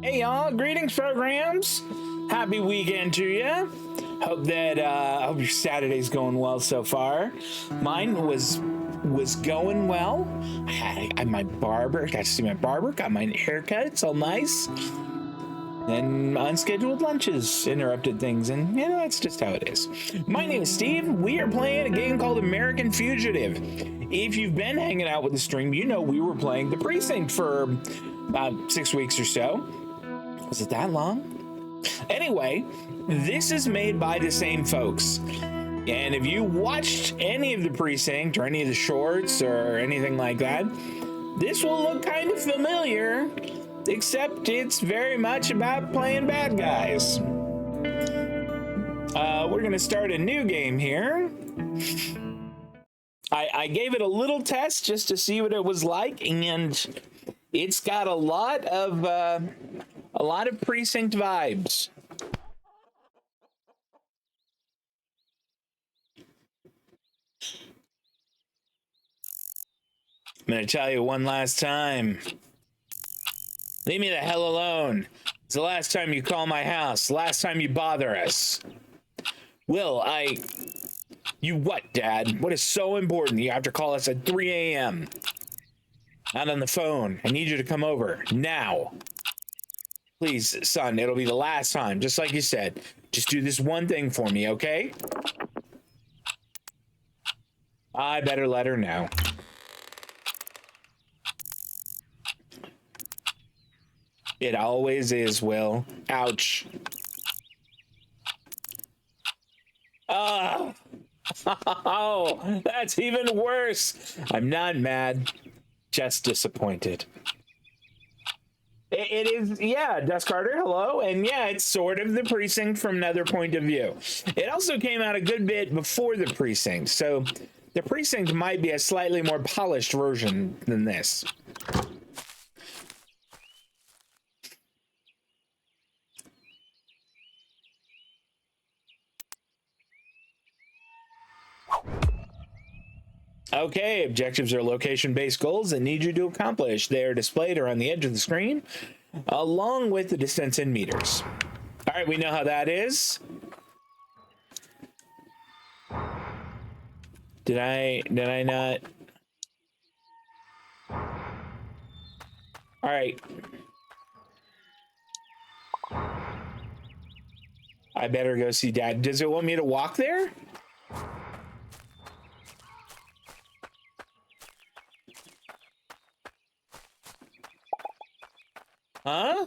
Hey y'all, greetings programs. Happy weekend to you. Hope your Saturday's going well so far. Mine was going well. I had my barber, got to see my barber, got my haircut, it's all nice. Then unscheduled lunches interrupted things, and you know, that's just how it is. My name is Steve. We are playing a game called American Fugitive. If you've been hanging out with the stream, you know we were playing The Precinct for about 6 weeks or so. Was it that long? Anyway, this is made by the same folks. And if you watched any of The Precinct or any of the shorts or anything like that, this will look kind of familiar, except it's very much about playing bad guys. We're going to start a new game here. I gave it a little test just to see what it was like, and it's got a lot of Precinct vibes. I'm going to tell you one last time. Leave me the hell alone. It's the last time you call my house. The last time you bother us. You what, Dad? What is so important you have to call us at 3 a.m.? Not on the phone. I need you to come over. Now. Please, son, it'll be the last time. Just like you said. Just do this one thing for me, okay? I better let her know. It always is, Will. Ouch. Oh, that's even worse. I'm not mad, just disappointed. It is, yeah, Dust Carter, hello. And yeah, it's sort of The Precinct from another point of view. It also came out a good bit before The Precinct, so The Precinct might be a slightly more polished version than this. Okay, objectives are location-based goals that need you to accomplish. They are displayed around the edge of the screen, along with the distance in meters. All right, we know how that is. Did I not? All right. I better go see Dad. Does it want me to walk there? Huh?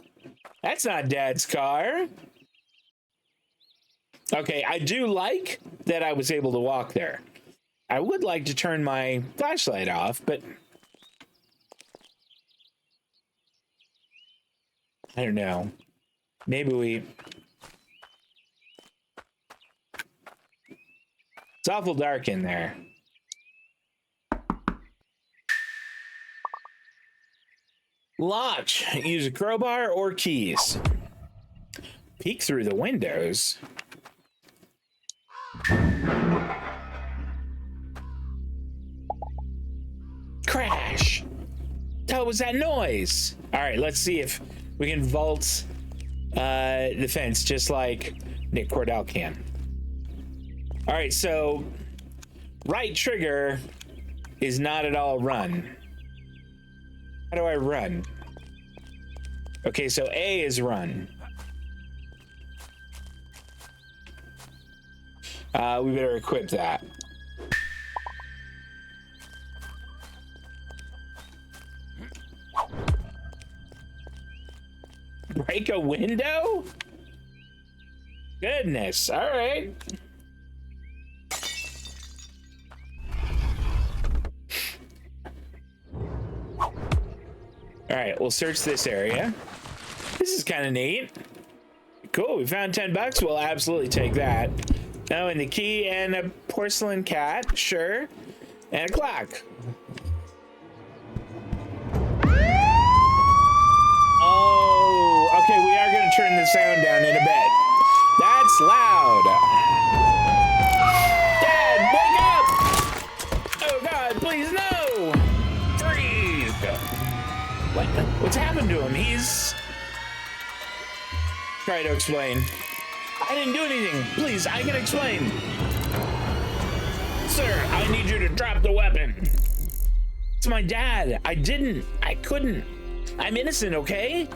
That's not Dad's car. Okay, I do like that I was able to walk there. I would like to turn my flashlight off, but I don't know. Maybe we... It's awful dark in there. Launch. Use a crowbar or keys. Peek through the windows. Crash. What was that noise? All right, let's see if we can vault the fence just like Nick Cordell can. All right, so right trigger is not at all run. How do I run? Okay, so A is run. We better equip that. Break a window? Goodness, all right. All right, we'll search this area. This is kind of neat. Cool, we found $10. We'll absolutely take that. Oh, and the key and a porcelain cat, sure. And a clock. Oh, okay, we are gonna turn the sound down in a bit. That's loud. Dad, wake up! Oh God, please no! Freeze! What's happened to him? Try to explain. I didn't do anything. Please, I can explain. Sir, I need you to drop the weapon. It's my dad. I couldn't. I'm innocent, okay?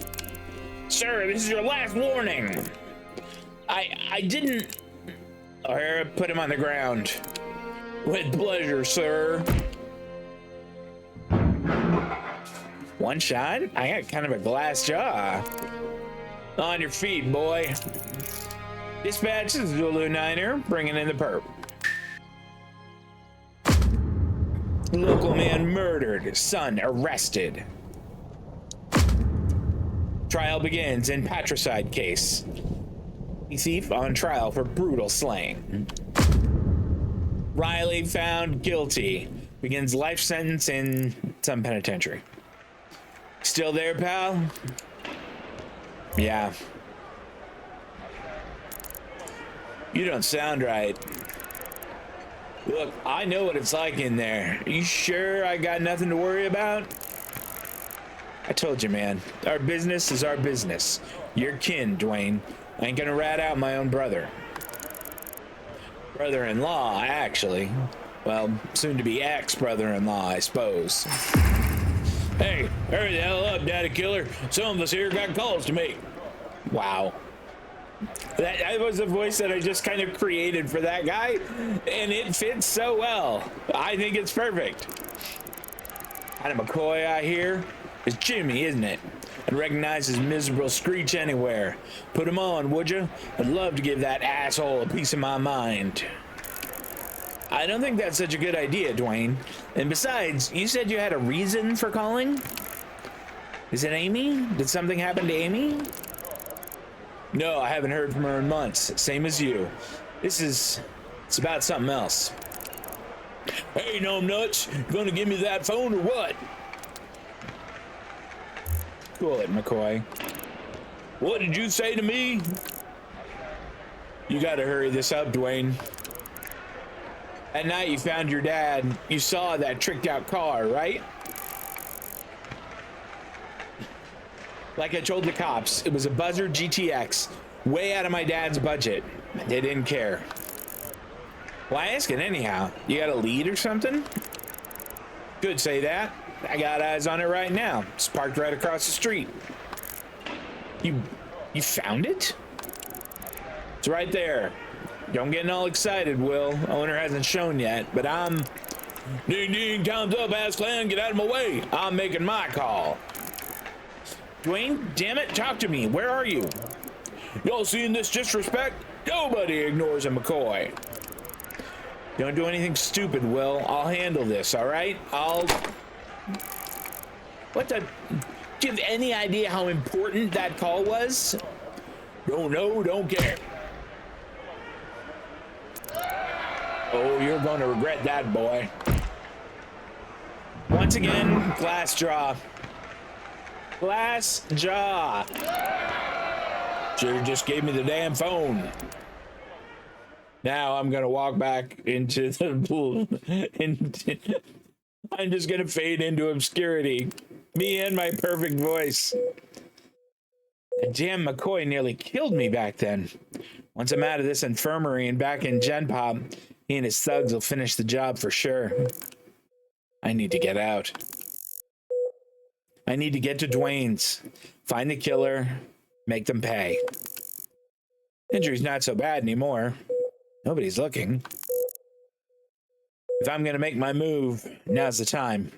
Sir, this is your last warning. I didn't. O'Hara, put him on the ground. With pleasure, sir. One shot? I got kind of a glass jaw. On your feet, boy. Dispatch, this is Zulu Niner, bringing in the perp. Local man murdered, son arrested. Trial begins in patricide case. Thief on trial for brutal slaying. Riley found guilty. Begins life sentence in some penitentiary. Still there, pal? Yeah. You don't sound right. Look, I know what it's like in there. You sure I got nothing to worry about? I told you, man. Our business is our business. You're kin, Dwayne. I ain't gonna rat out my own brother. Brother-in-law, actually. Well, soon to be ex-brother-in-law, I suppose. Hey, hurry the hell up, daddy killer. Some of us here got calls to make. Wow. That was a voice that I just kind of created for that guy, and it fits so well. I think it's perfect. Kind of McCoy I hear. It's Jimmy, isn't it? I'd recognize his miserable screech anywhere. Put him on, would you? I'd love to give that asshole a piece of my mind. I don't think that's such a good idea, Dwayne. And besides, you said you had a reason for calling? Is it Amy? Did something happen to Amy? No, I haven't heard from her in months. Same as you. It's about something else. Hey, numb nuts, gonna give me that phone or what? Cool it, McCoy. What did you say to me? You gotta hurry this up, Dwayne. At night you found your dad. You saw that tricked out car, right? Like I told the cops, it was a Buzzard GTX, way out of my dad's budget. They didn't care. Why asking anyhow? You got a lead or something? Could say that. I got eyes on it right now. It's parked right across the street. You found it? It's right there. Don't get all excited, Will. Owner hasn't shown yet, but I'm... Ding ding, time's up, ass clan, get out of my way. I'm making my call. Dwayne, damn it, talk to me. Where are you? Y'all seeing this disrespect? Nobody ignores a McCoy. Don't do anything stupid, Will. I'll handle this, all right? What the... Do you have any idea how important that call was? Don't know, don't care. Oh, you're going to regret that, boy. Once again, glass jaw. Glass jaw. Should've just gave me the damn phone. Now I'm gonna walk back into the pool. I'm just gonna fade into obscurity. Me and my perfect voice. Damn, McCoy nearly killed me back then. Once I'm out of this infirmary and back in Gen Pop, he and his thugs will finish the job for sure. I need to get out. I need to get to Dwayne's, find the killer, make them pay. Injury's not so bad anymore. Nobody's looking. If I'm gonna make my move, now's the time.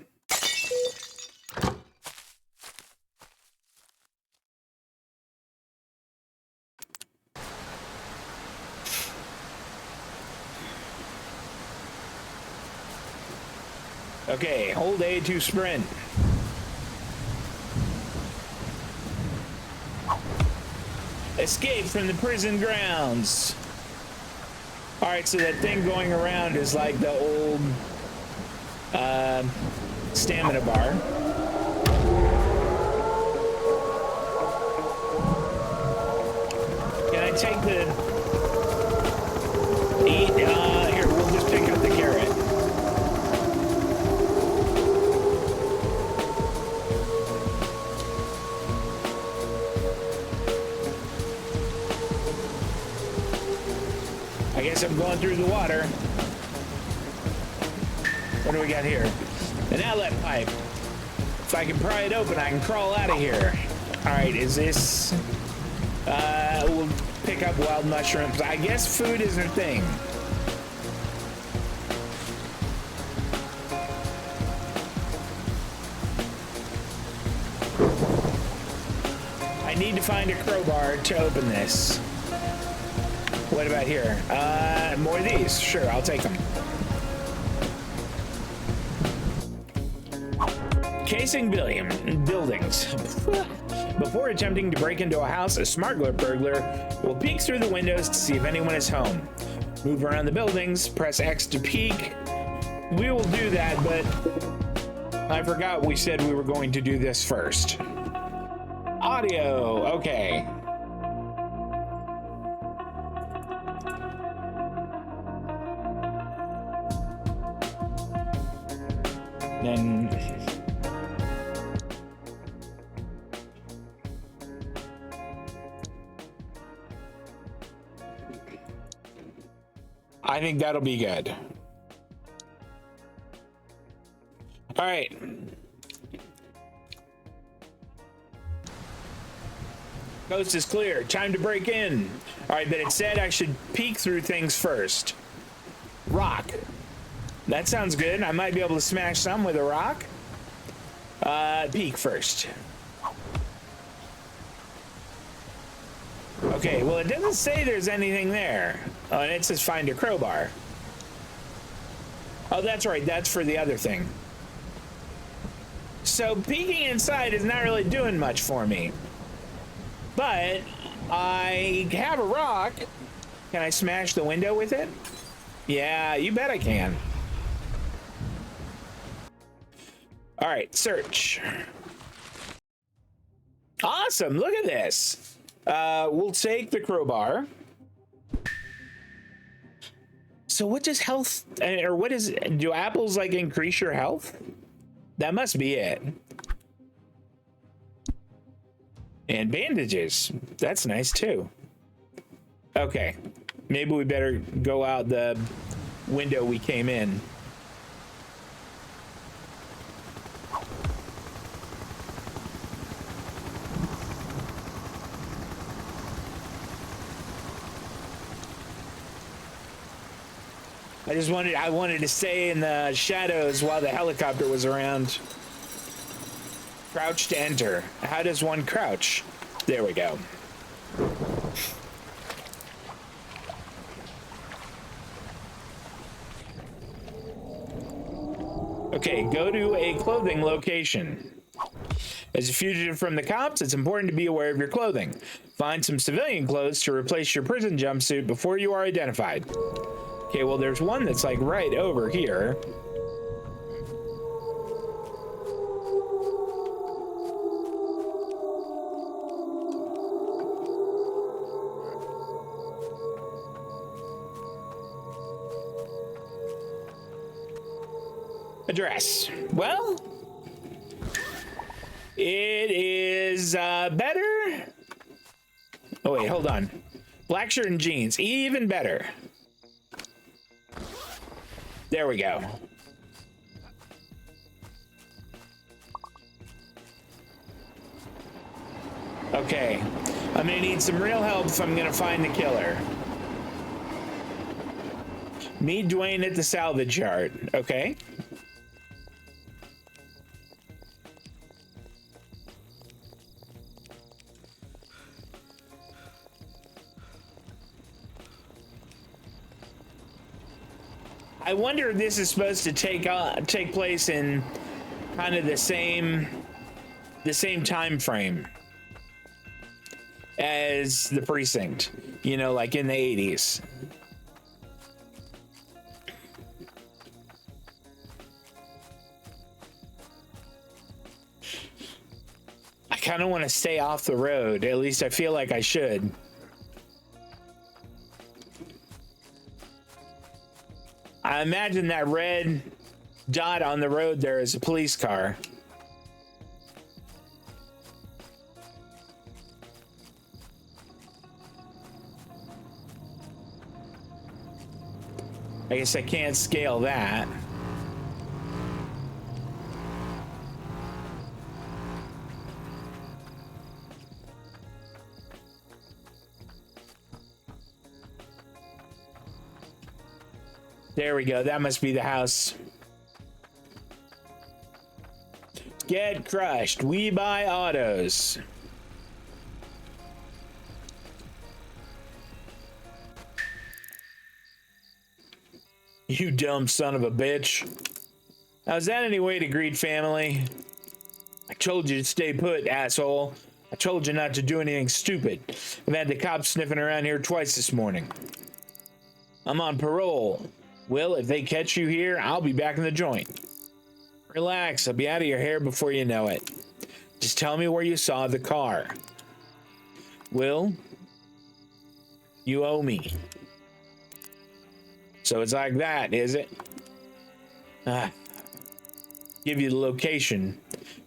Okay, hold A to sprint. Escape from the prison grounds. All right, so that thing going around is like the old stamina bar. Can I take the eat? Here, we'll just pick up the carrot. guess I'm going through the water. What do we got here? An outlet pipe. If I can pry it open, I can crawl out of here. All right, is this... we'll pick up wild mushrooms. I guess food is their thing. I need to find a crowbar to open this. What about here? More of these. Sure, I'll take them. Casing buildings. Before attempting to break into a house, a smart burglar will peek through the windows to see if anyone is home. Move around the buildings, press X to peek. We will do that, but I forgot we said we were going to do this first. Audio, okay. Then I think that'll be good. All right. Coast is clear. Time to break in. All right, but it said I should peek through things first. Rock. That sounds good. I might be able to smash some with a rock. Peek first. Okay, well, it doesn't say there's anything there. Oh, and it says find a crowbar. Oh, that's right. That's for the other thing. So peeking inside is not really doing much for me. But I have a rock. Can I smash the window with it? Yeah, you bet I can. All right, search. Awesome, look at this. We'll take the crowbar. So what does health, or what is, do apples like increase your health? That must be it. And bandages, that's nice too. Okay, maybe we better go out the window we came in. I wanted to stay in the shadows while the helicopter was around. Crouch to enter. How does one crouch? There we go. Okay, go to a clothing location. As a fugitive from the cops, it's important to be aware of your clothing. Find some civilian clothes to replace your prison jumpsuit before you are identified. Okay, well, there's one that's like right over here. Address. Well, it is better. Oh, wait, hold on. Black shirt and jeans, even better. There we go. Okay, I'm gonna need some real help if I'm gonna find the killer. Meet Dwayne at the salvage yard. Okay. I wonder if this is supposed to take place in kind of the same time frame as the precinct, you know, like in the 80s. I kind of want to stay off the road. At least I feel like I should. I imagine that red dot on the road there is a police car. I guess I can't scale that. There we go. That must be the house. Get crushed. We buy autos. You dumb son of a bitch. Now, is that any way to greet family? I told you to stay put, asshole. I told you not to do anything stupid. I've had the cops sniffing around here twice this morning. I'm on parole. Well, if they catch you here, I'll be back in the joint. Relax, I'll be out of your hair before you know it. Just tell me where you saw the car. Will, you owe me. So it's like that, is it? Give you the location.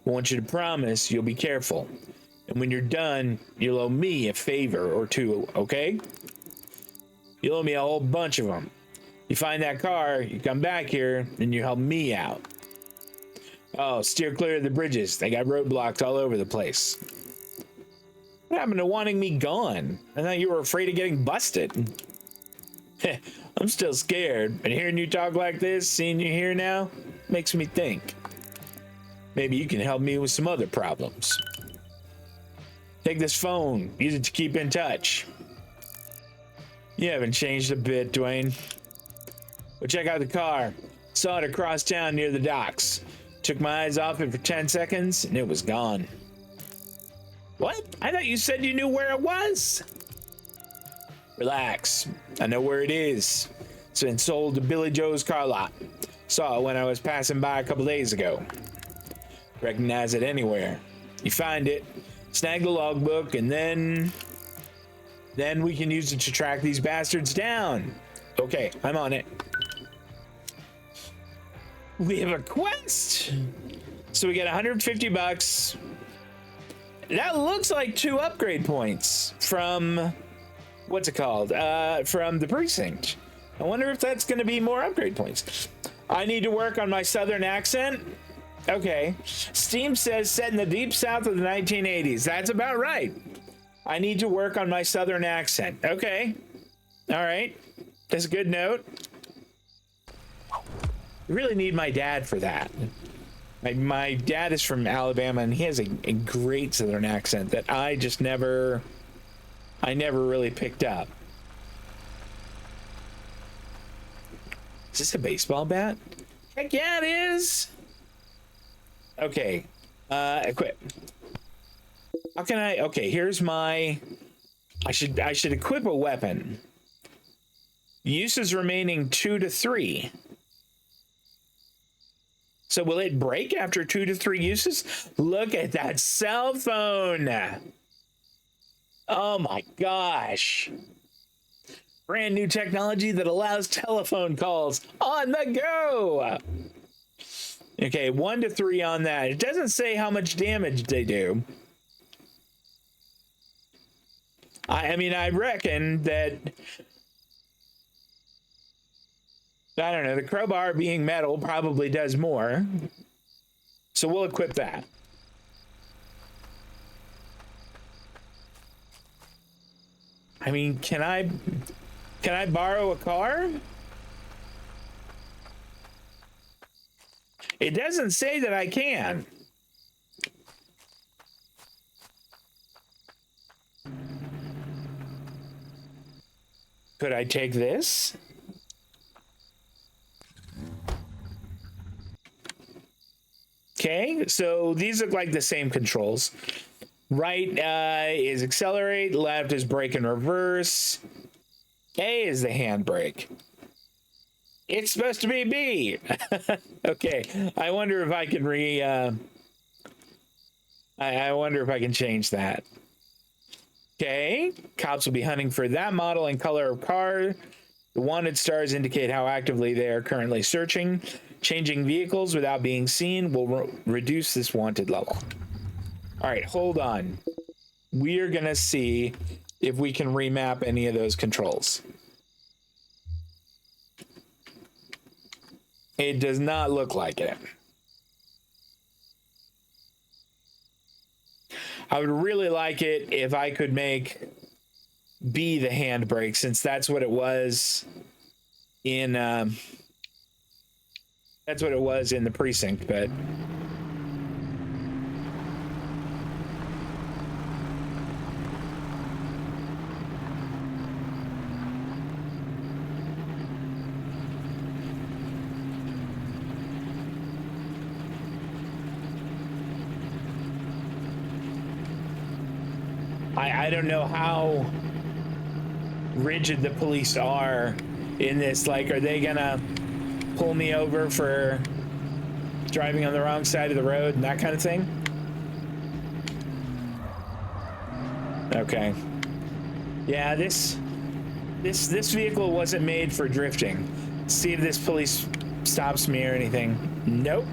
I want you to promise you'll be careful. And when you're done, you'll owe me a favor or two, okay? You'll owe me a whole bunch of them. You find that car, you come back here, and you help me out. Oh, steer clear of the bridges. They got roadblocks all over the place. What happened to wanting me gone? I thought you were afraid of getting busted. I'm still scared, but hearing you talk like this, seeing you here now, makes me think. Maybe you can help me with some other problems. Take this phone. Use it to keep in touch. You haven't changed a bit, Dwayne. But check out the car. Saw it across town near the docks. Took my eyes off it for 10 seconds, and it was gone. What? I thought you said you knew where it was. Relax. I know where it is. It's been sold to Billy Joe's car lot. Saw it when I was passing by a couple days ago. Recognize it anywhere. You find it, snag the logbook, and then we can use it to track these bastards down. Okay, I'm on it. We have a quest. So we get 150 bucks. That looks like 2 upgrade points from what's it called? From the precinct. I wonder if that's going to be more upgrade points. I need to work on my southern accent. Okay. Steam says set in the deep south of the 1980s. That's about right. I need to work on my southern accent. Okay. All right. That's a good note. You really need my dad for that. My dad is from Alabama, and he has a great southern accent that I never really picked up. Is this a baseball bat? Heck yeah, it is. Okay, equip. How can I? Okay, here's my. I should equip a weapon. Uses remaining 2 to 3. So will it break after 2 to 3 uses? Look at that cell phone. Oh my gosh. Brand new technology that allows telephone calls on the go. Okay, 1 to 3 on that. It doesn't say how much damage they do. I mean, I reckon that, I don't know, the crowbar being metal probably does more. So we'll equip that. I mean, can I borrow a car? It doesn't say that I can. Could I take this? Okay, so these look like the same controls. Right is accelerate, left is brake and reverse. A is the handbrake. It's supposed to be B. Okay, I wonder if I can I wonder if I can change that. Okay, cops will be hunting for that model and color of car. The wanted stars indicate how actively they are currently searching. Changing vehicles without being seen will reduce this wanted level. All right, hold on. We are gonna see if we can remap any of those controls. It does not look like it. I would really like it if I could make B the handbrake, since that's what it was in the precinct, but I don't know how rigid the police are in this. Like, are they gonna pull me over for driving on the wrong side of the road and that kind of thing? Okay. Yeah, this vehicle wasn't made for drifting. See if this police stops me or anything. Nope.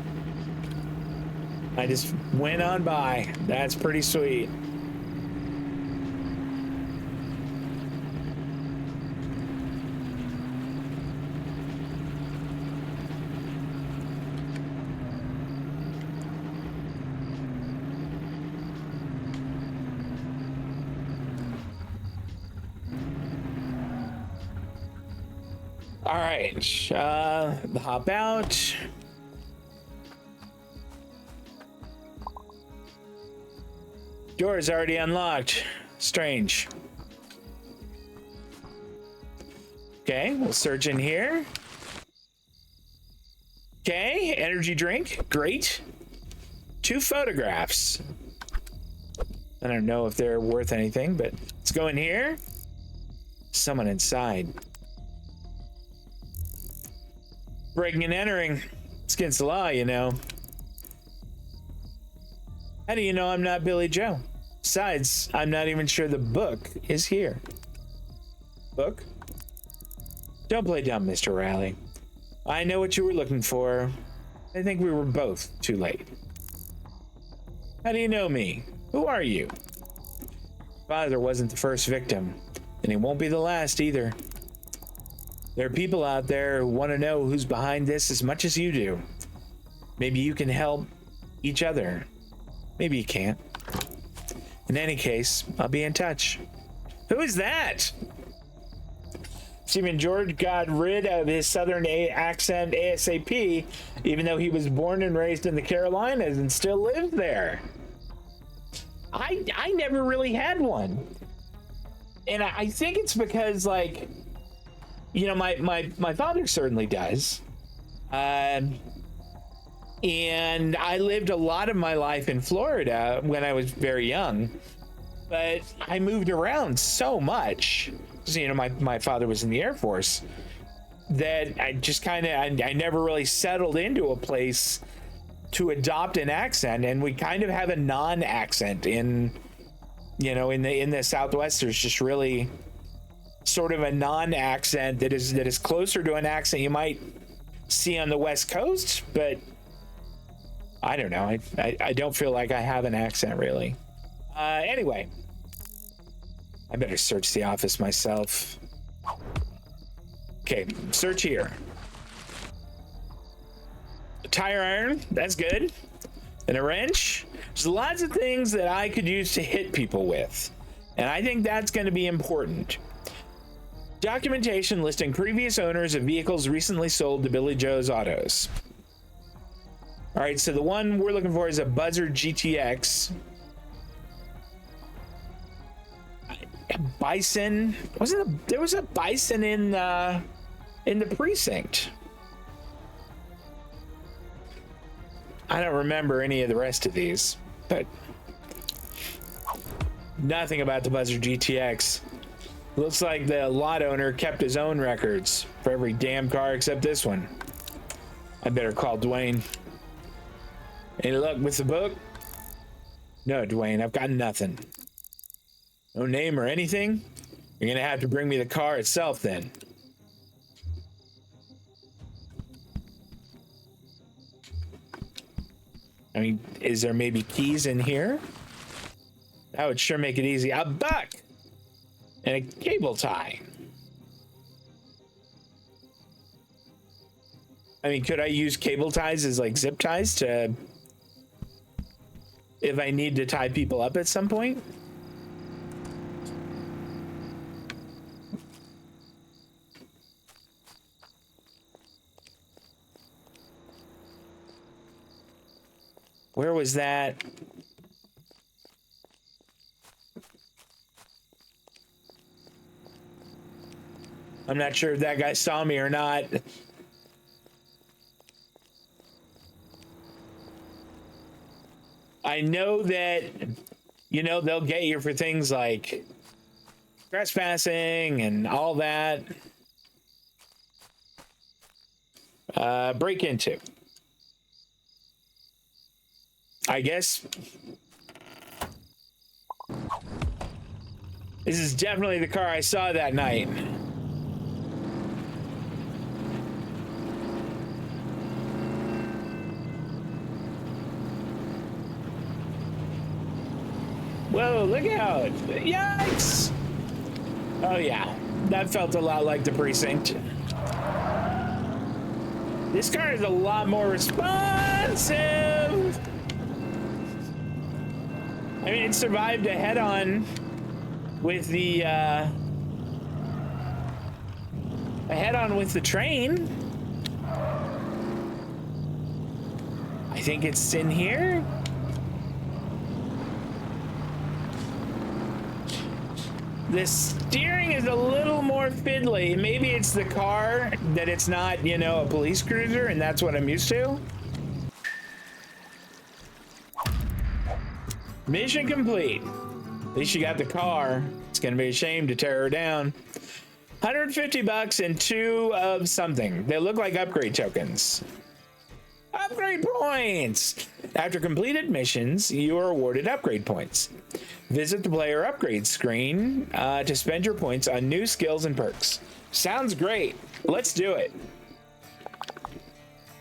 I just went on by. That's pretty sweet. All right, hop out. Door is already unlocked. Strange. Okay, we'll search in here. Okay, energy drink, great. 2 photographs. I don't know if they're worth anything, but let's go in here. Someone inside. Breaking and entering. It's against the law, you know. How do you know I'm not Billy Joe? Besides, I'm not even sure the book is here. Book? Don't play dumb, Mr. Raleigh. I know what you were looking for. I think we were both too late. How do you know me? Who are you? Father wasn't the first victim, and he won't be the last either. There are people out there who want to know who's behind this as much as you do. Maybe you can help each other. Maybe you can't. In any case, I'll be in touch. Who is that? Stephen George got rid of his southern accent ASAP, even though he was born and raised in the Carolinas and still lives there. I never really had one. And I think it's because, like, you know, my father certainly does. And I lived a lot of my life in Florida when I was very young. But I moved around so much. So, you know, my father was in the Air Force, that I just kind of, I never really settled into a place to adopt an accent. And we kind of have a non-accent in, you know, in the Southwest. There's just really sort of a non-accent that is closer to an accent you might see on the West Coast, but I don't know. I don't feel like I have an accent really. Anyway, I better search the office myself. Okay, search here. A tire iron, that's good. And a wrench. There's lots of things that I could use to hit people with, and I think that's going to be important. Documentation listing previous owners of vehicles recently sold to Billy Joe's Autos. All right, so the one we're looking for is a Buzzard GTX. A Bison. There was a Bison in the precinct. I don't remember any of the rest of these, but nothing about the Buzzard GTX. Looks like the lot owner kept his own records for every damn car except this one. I better call Dwayne. Any luck with the book? No, Dwayne, I've got nothing. No name or anything? You're gonna have to bring me the car itself then. I mean, is there maybe keys in here? That would sure make it easy. A buck! And a cable tie. I mean, could I use cable ties as like zip ties to, if I need to tie people up at some point? Where was that? I'm not sure if that guy saw me or not. I know that, you know, they'll get you for things like trespassing and all that. Break into. I guess this is definitely the car I saw that night. Whoa, look out. Yikes! Oh yeah, that felt a lot like the precinct. This car is a lot more responsive. I mean, it survived a head-on with the a head-on with the train. I think it's in here. The steering is a little more fiddly. Maybe it's the car, that it's not, you know, a police cruiser, and that's what I'm used to. Mission complete. At least you got the car. It's gonna be a shame to tear her down. 150 bucks and 2 of something. They look like upgrade tokens. Upgrade points! After completed missions, you are awarded upgrade points. Visit the player upgrade screen to spend your points on new skills and perks. Sounds great. Let's do it.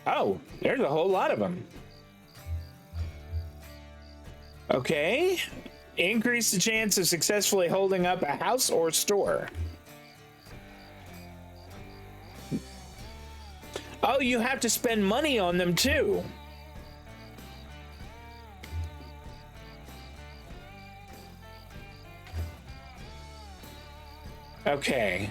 Oh, there's a whole lot of them. Okay. Increase the chance of successfully holding up a house or store. Oh, you have to spend money on them too. Okay.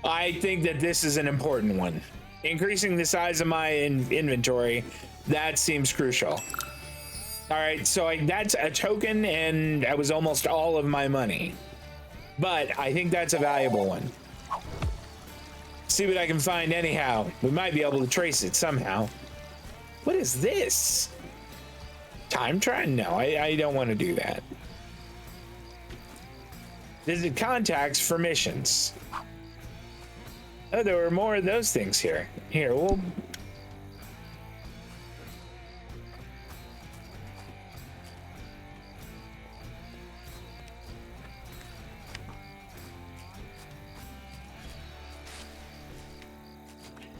I think that this is an important one. Increasing the size of my inventory, that seems crucial. All right, so that's a token, and that was almost all of my money. But I think that's a valuable one. See what I can find anyhow. We might be able to trace it somehow. What is this? Time trial? No, I don't want to do that. Visit contacts for missions. Oh, there were more of those things here. Here, we'll...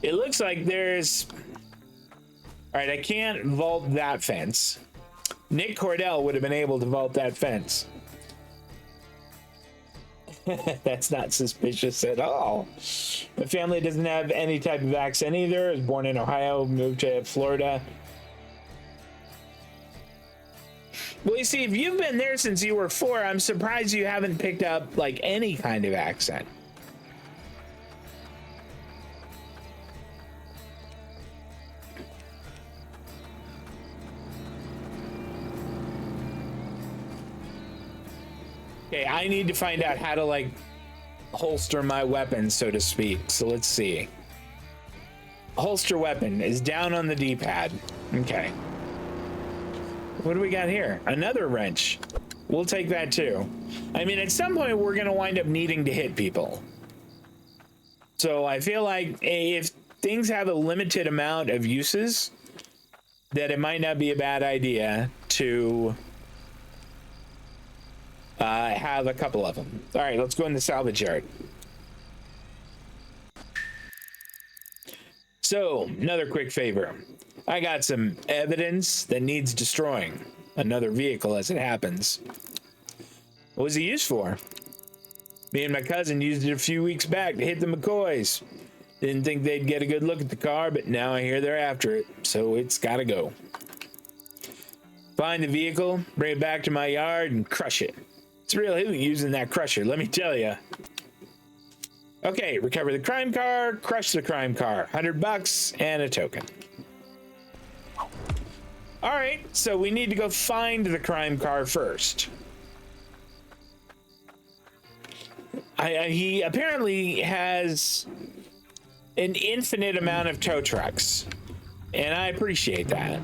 It looks like there's... All right, I can't vault that fence. Nick Cordell would have been able to vault that fence. That's not suspicious at all. My family doesn't have any type of accent either. I was born in Ohio, moved to Florida. Well, you see, if you've been there since you were 4, I'm surprised you haven't picked up, like, any kind of accent. Okay, I need to find out how to, like, holster my weapon, so to speak. So let's see. Holster weapon is down on the D-pad. Okay. What do we got here? Another wrench. We'll take that too. I mean, at some point, we're going to wind up needing to hit people. So I feel like if things have a limited amount of uses, that it might not be a bad idea to... have a couple of them. All right, let's go in the salvage yard. So, another quick favor. I got some evidence that needs destroying. Another vehicle as it happens. What was it used for? Me and my cousin used it a few weeks back to hit the McCoys. Didn't think they'd get a good look at the car, but now I hear they're after it, so it's gotta go. Find the vehicle, bring it back to my yard, and crush it. It's a real hoot using that crusher, let me tell you. Okay, recover the crime car, crush the crime car. $100 and a token. All right, so we need to go find the crime car first. He apparently has an infinite amount of tow trucks, and I appreciate that.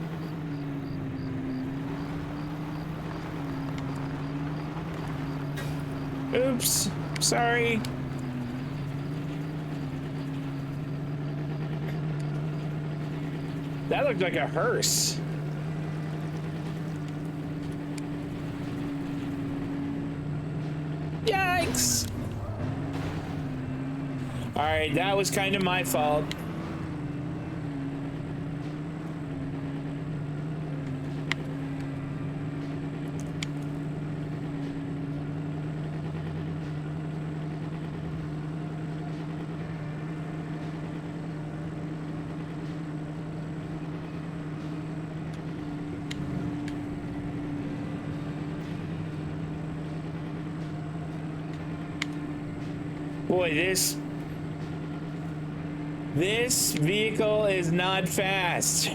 Oops, sorry. That looked like a hearse. Yikes! All right, that was kind of my fault. Boy, this vehicle is not fast.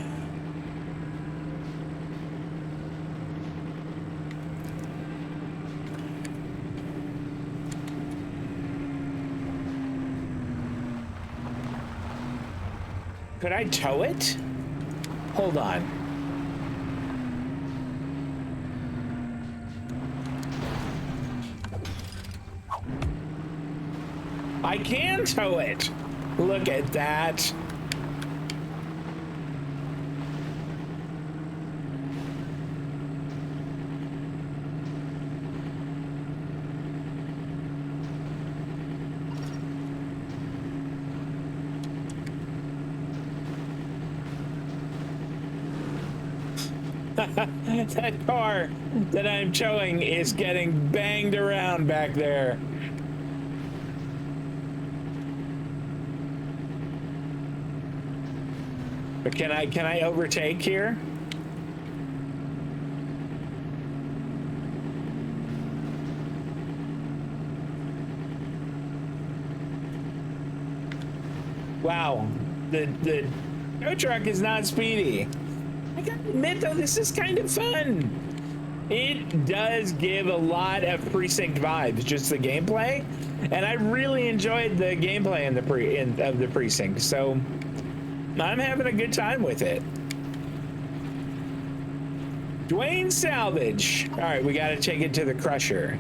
Could I tow it? Hold on. I can tow it. Look at that. That car that I'm towing is getting banged around back there. But can I overtake here? Wow, the tow truck is not speedy. I gotta admit though, this is kind of fun. It does give a lot of precinct vibes, just the gameplay, and I really enjoyed the gameplay in the precinct. So I'm having a good time with it. Dwayne Salvage. All right, we got to take it to the crusher.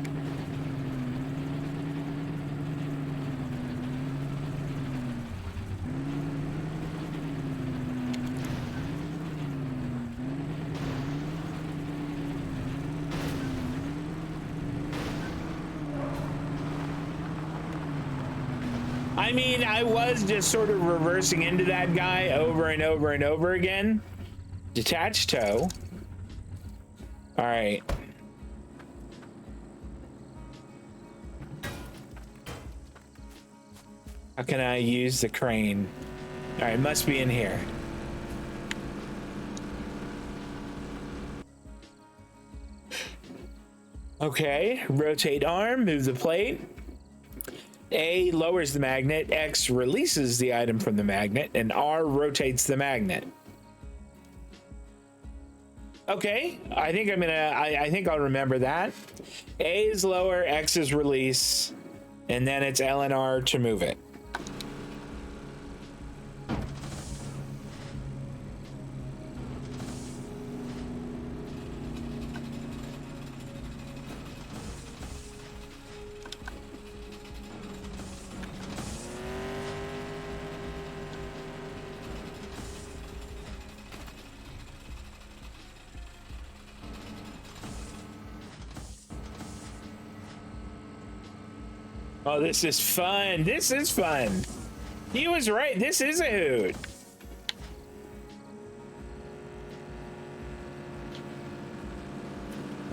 I mean, I was just sort of reversing into that guy over and over and over again. Detached tow. All right. How can I use the crane? All right, it must be in here. Okay, rotate arm, move the plate. A lowers the magnet, X releases the item from the magnet, and R rotates the magnet. Okay, I think I think I'll remember that. A is lower, X is release, and then it's L and R to move it. Oh, this is fun. This is fun. He was right. This is a hoot.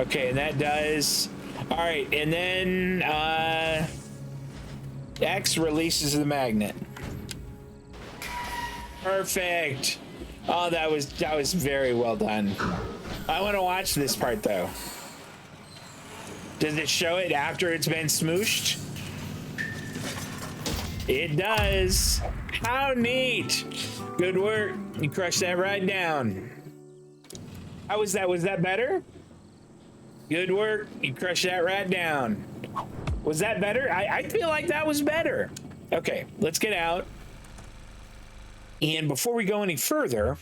Okay, and that does. All right, and then X releases the magnet. Perfect. Oh, that was very well done. I want to watch this part though. Does it show it after it's been smooshed? It does. How neat. Good work. You crushed that right down. How was that? Was that better? Good work. You crushed that right down. Was that better? I feel like that was better. Okay, let's get out. And before we go any further,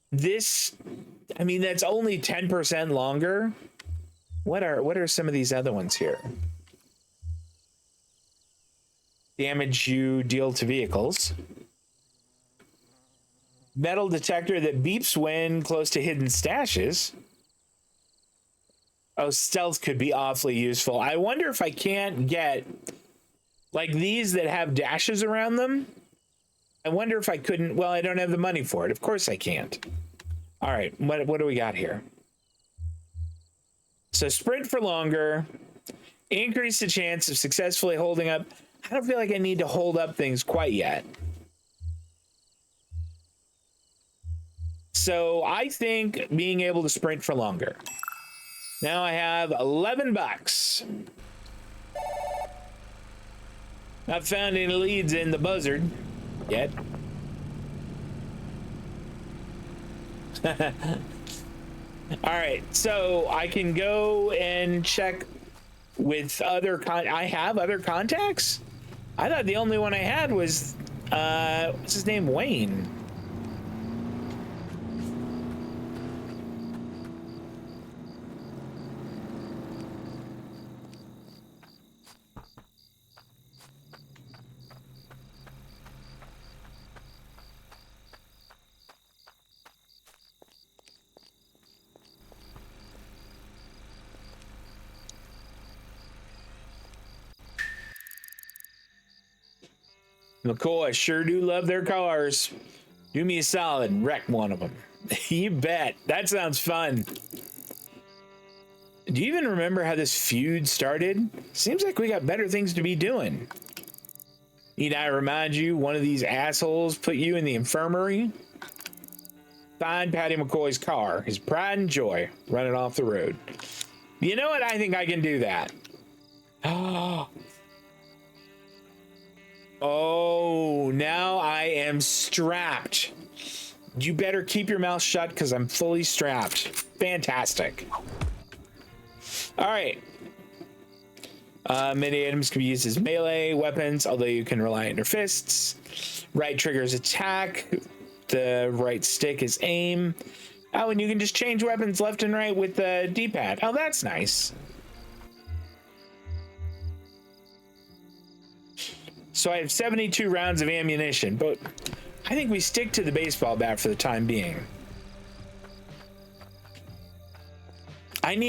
this, I mean, that's only 10% longer. What are some of these other ones here? Damage you deal to vehicles. Metal detector that beeps when close to hidden stashes. Oh, stealth could be awfully useful. I wonder if I can't get like these that have dashes around them. I wonder if I couldn't. Well, I don't have the money for it. Of course I can't. All right, what do we got here? So sprint for longer, increase the chance of successfully holding up. I don't feel like I need to hold up things quite yet. So I think being able to sprint for longer. Now I have 11 bucks. Not found any leads in the buzzard yet. All right, so I can go and check with other I have other contacts? I thought the only one I had was what's his name? Wayne. McCoy, I sure do love their cars. Do me a solid and wreck one of them. You bet. That sounds fun. Do you even remember how this feud started? Seems like we got better things to be doing. Need I remind you, one of these assholes put you in the infirmary? Find Patty McCoy's car, his pride and joy, running off the road. You know what? I think I can do that. Oh, now I am strapped. You better keep your mouth shut because I'm fully strapped. Fantastic. All right. Many items can be used as melee weapons, although you can rely on your fists. Right trigger is attack. The right stick is aim. Oh, and you can just change weapons left and right with the D-pad. Oh, that's nice. So I have 72 rounds of ammunition, but I think we stick to the baseball bat for the time being. I'm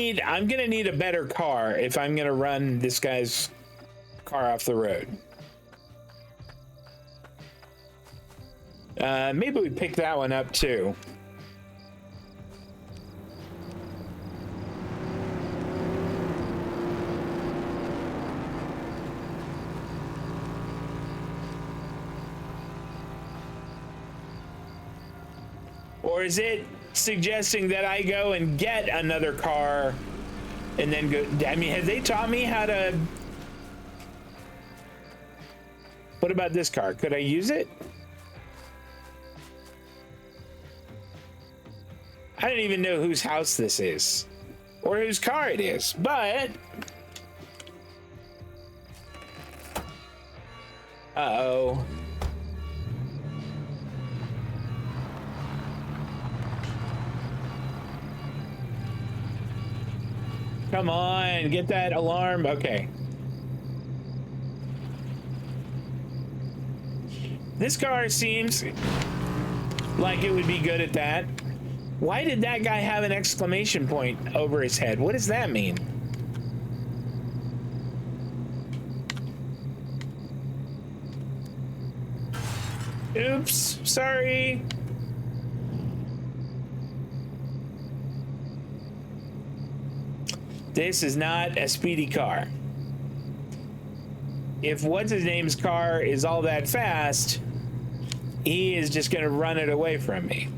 gonna need a better car if I'm gonna run this guy's car off the road. Maybe we pick that one up too. Or is it suggesting that I go and get another car and then go? I mean, have they taught me how to? What about this car? Could I use it? I don't even know whose house this is or whose car it is, but uh-oh. Come on, get that alarm. Okay. This car seems like it would be good at that. Why did that guy have an exclamation point over his head? What does that mean? Oops, sorry. This is not a speedy car. if what's his name's car is all that fast, he is just gonna run it away from me.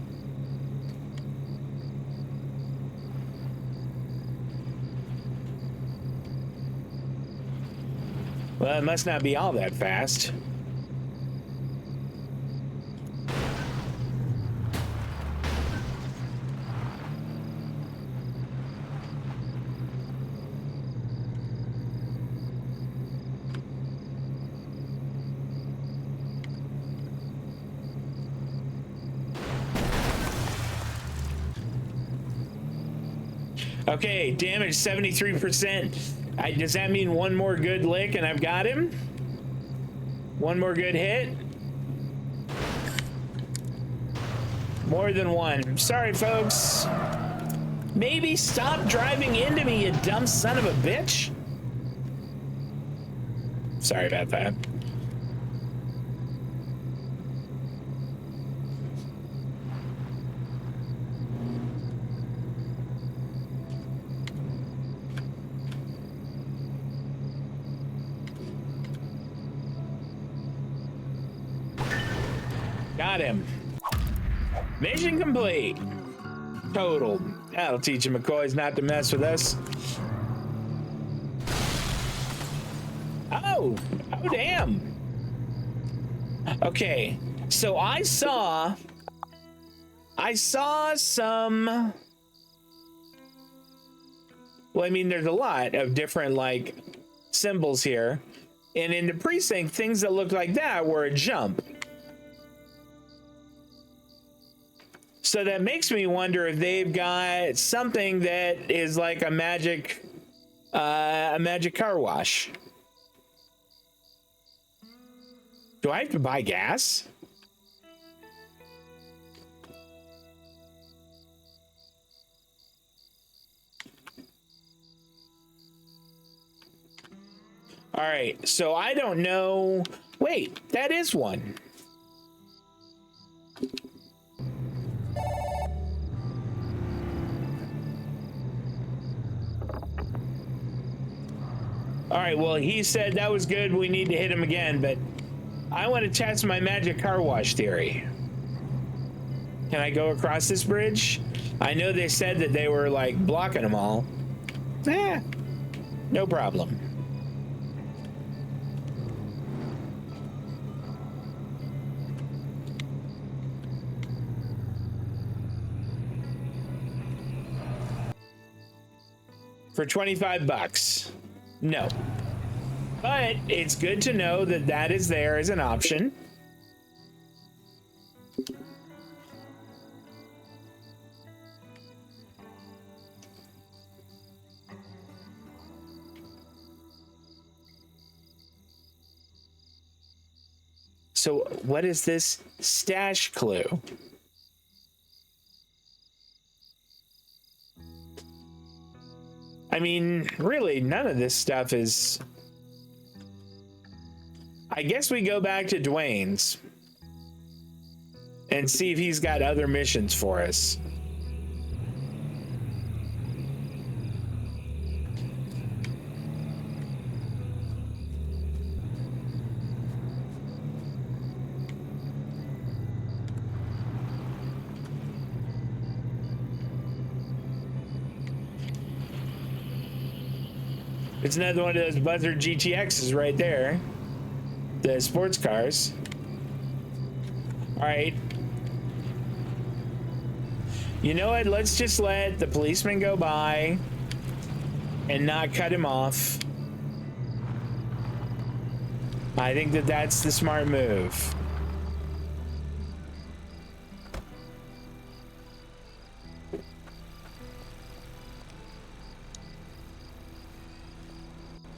Well, it must not be all that fast. Okay, damage 73%. Does that mean one more good lick and I've got him? One more good hit? More than one. Sorry, folks. Maybe stop driving into me, you dumb son of a bitch. Sorry about that. Got him. Mission complete. Total. That'll teach him McCoys not to mess with us. Oh damn. Okay, so I saw some. Well, I mean, there's a lot of different like symbols here, and in the precinct, things that looked like that were a jump. So that makes me wonder if they've got something that is like a magic car wash. Do I have to buy gas? All right, so I don't know. Wait, that is one. All right, well, he said that was good. We need to hit him again, but I want to test my magic car wash theory. Can I go across this bridge? I know they said that they were like blocking them all. No problem. For 25 bucks. No. But it's good to know that that is there as an option. So what is this stash clue? I mean, really, none of this stuff is... I guess we go back to Dwayne's and see if he's got other missions for us. It's another one of those Buzzard GTXs right there. The sports cars. All right. You know what? Let's just let the policeman go by and not cut him off. I think that that's the smart move.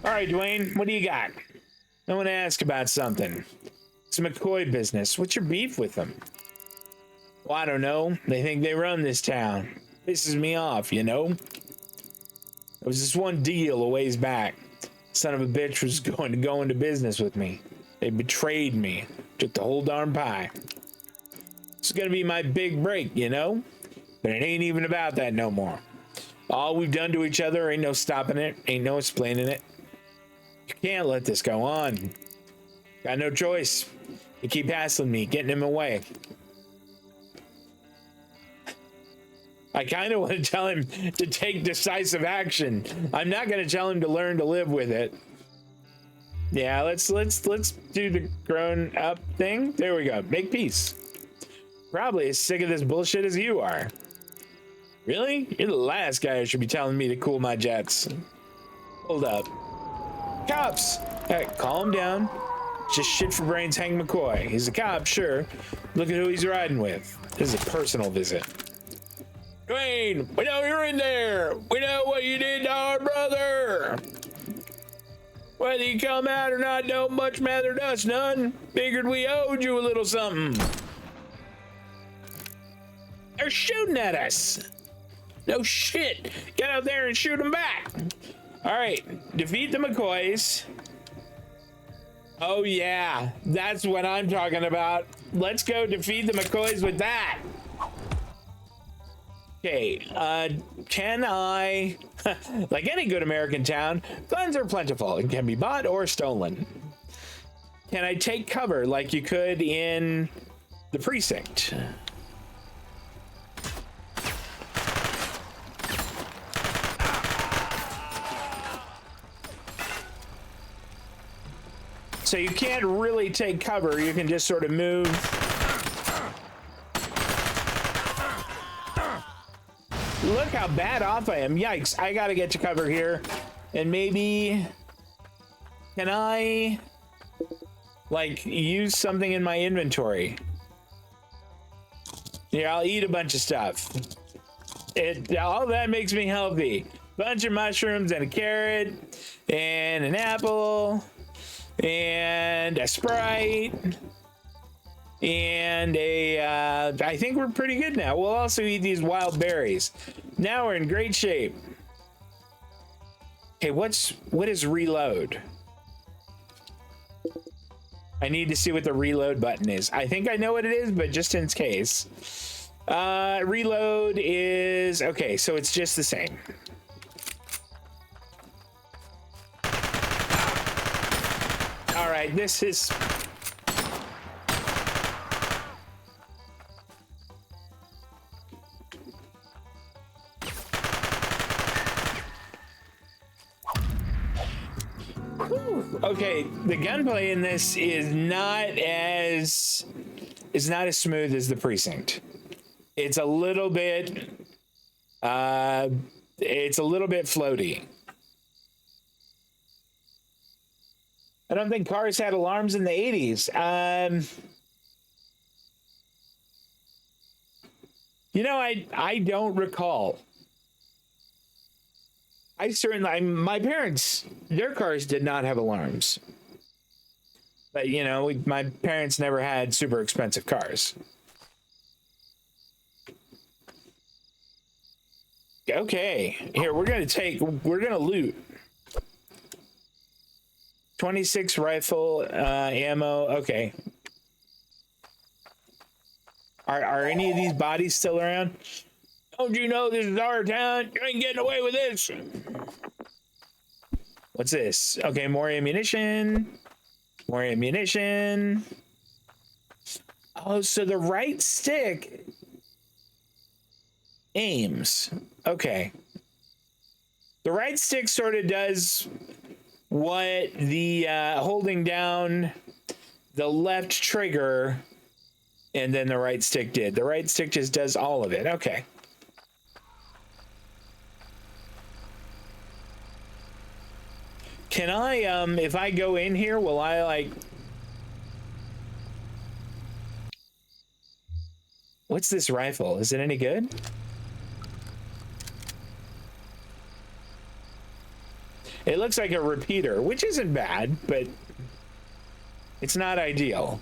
All right, Dwayne, what do you got? I want to ask about something. It's McCoy business. What's your beef with them? Well, I don't know. They think they run this town. Pisses me off, you know? There was this one deal a ways back. Son of a bitch was going to go into business with me. They betrayed me. Took the whole darn pie. It's gonna be my big break, you know? But it ain't even about that no more. All we've done to each other ain't no stopping it. Ain't no explaining it. You Can't let this go on. Got no choice. You keep hassling me, getting him away. I kind of want to tell him to take decisive action. I'm not going to tell him to learn to live with it. Yeah, let's do the grown up thing. There we go. Make peace. Probably as sick of this bullshit as you are. Really? You're the last guy who should be telling me to cool my jets. Hold up. Cops! Hey, calm down. Just shit for brains Hank McCoy. He's a cop, sure. Look at who he's riding with. This is a personal visit. Dwayne, we know you're in there. We know what you did to our brother. Whether you come out or not don't much matter to us none. Figured we owed you a little something. They're shooting at us. No shit. Get out there and shoot them back. All right, defeat the McCoys. Oh yeah, that's what I'm talking about. Let's go defeat the McCoys with that. Okay, can I, like any good American town, guns are plentiful and can be bought or stolen. Can I take cover like you could in the precinct? So you can't really take cover, you can just sort of move. Look how bad off I am. Yikes, I gotta get to cover here. And maybe, can I, like, use something in my inventory? Yeah, I'll eat a bunch of stuff. All that makes me healthy. Bunch of mushrooms and a carrot and an apple. And a Sprite, and I think we're pretty good now. We'll also eat these wild berries. Now we're in great shape. Okay, what is reload? I need to see what the reload button is. I think I know what it is, but just in case. Reload is, okay, so it's just the same. All right, this is... Whew. Okay, the gunplay in this is not as smooth as the precinct. It's a little bit floaty. I don't think cars had alarms in the 80s. You know, I don't recall. My parents, their cars did not have alarms. But, you know, my parents never had super expensive cars. Okay, here, we're gonna loot. 26 rifle ammo. Okay. Are any of these bodies still around? Don't you know this is our town? You ain't getting away with this. What's this? Okay, more ammunition. More ammunition. Oh, so the right stick aims. Okay. The right stick sort of does what the holding down the left trigger and then the right stick did. The right stick just does all of it. Okay. Can I, if I go in here, will I, like... What's this rifle? Is it any good? It looks like a repeater, which isn't bad, but it's not ideal.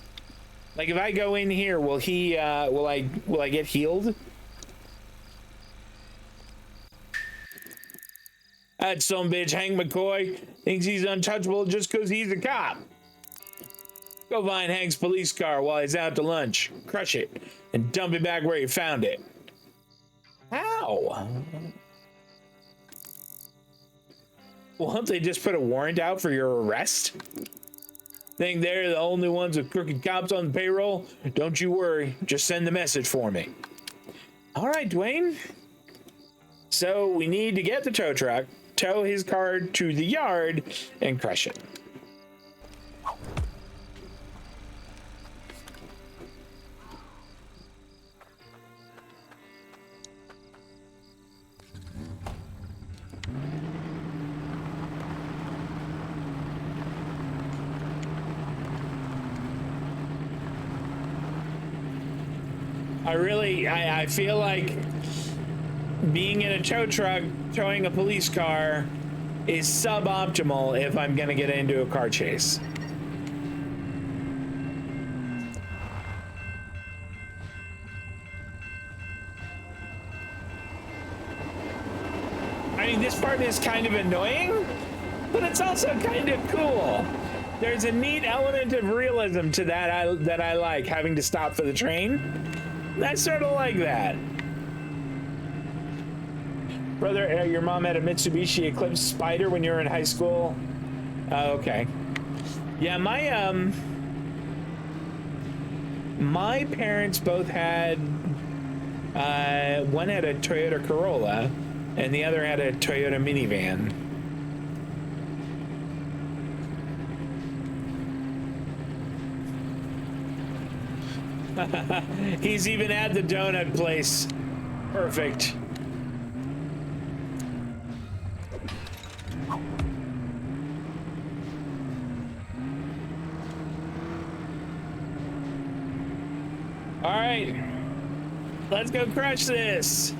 Like if I go in here, will he, will I get healed? That sumbitch Hank McCoy thinks he's untouchable just because he's a cop. Go find Hank's police car while he's out to lunch, crush it, and dump it back where you found it. How? Won't they just put a warrant out for your arrest? Think they're the only ones with crooked cops on the payroll? Don't you worry. Just send the message for me. All right, Dwayne. So we need to get the tow truck, tow his car to the yard, and crush it. I feel like being in a tow truck, towing a police car is suboptimal if I'm gonna get into a car chase. I mean, this part is kind of annoying, but it's also kind of cool. There's a neat element of realism to that I like, having to stop for the train. I sort of like that. Brother, your mom had a Mitsubishi Eclipse Spider when you were in high school? Oh, okay. Yeah, my parents both had, one had a Toyota Corolla and the other had a Toyota minivan. He's even at the donut place. Perfect. All right, let's go crush this.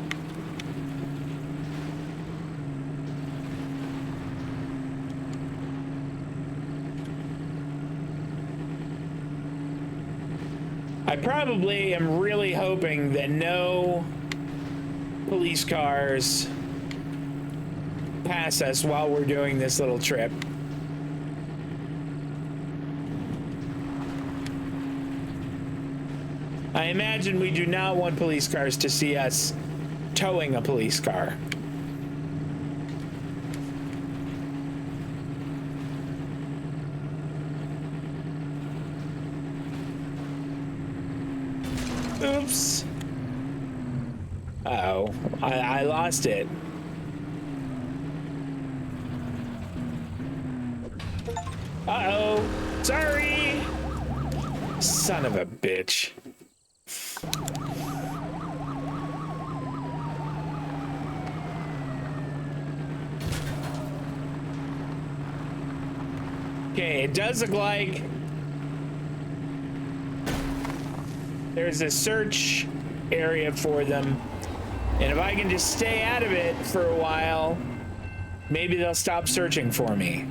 I probably am really hoping that no police cars pass us while we're doing this little trip. I imagine we do not want police cars to see us towing a police car. Oops. Uh-oh. I lost it. Uh-oh. Sorry. Son of a bitch. Okay, it does look like there's a search area for them. And if I can just stay out of it for a while, maybe they'll stop searching for me.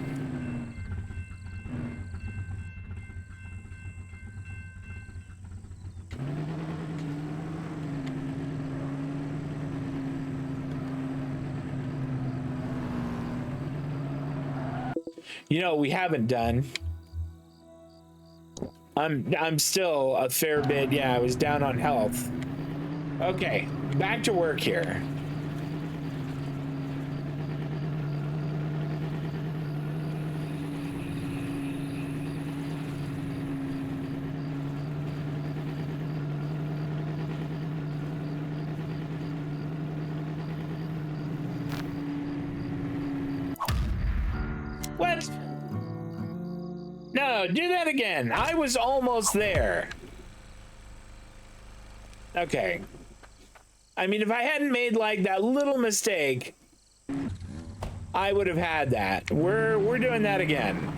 You know what we haven't done? I'm still a fair bit, yeah, I was down on health. Okay, back to work here. What? No, do that again. I was almost there. Okay. I mean, if I hadn't made like that little mistake, I would have had that. We're doing that again.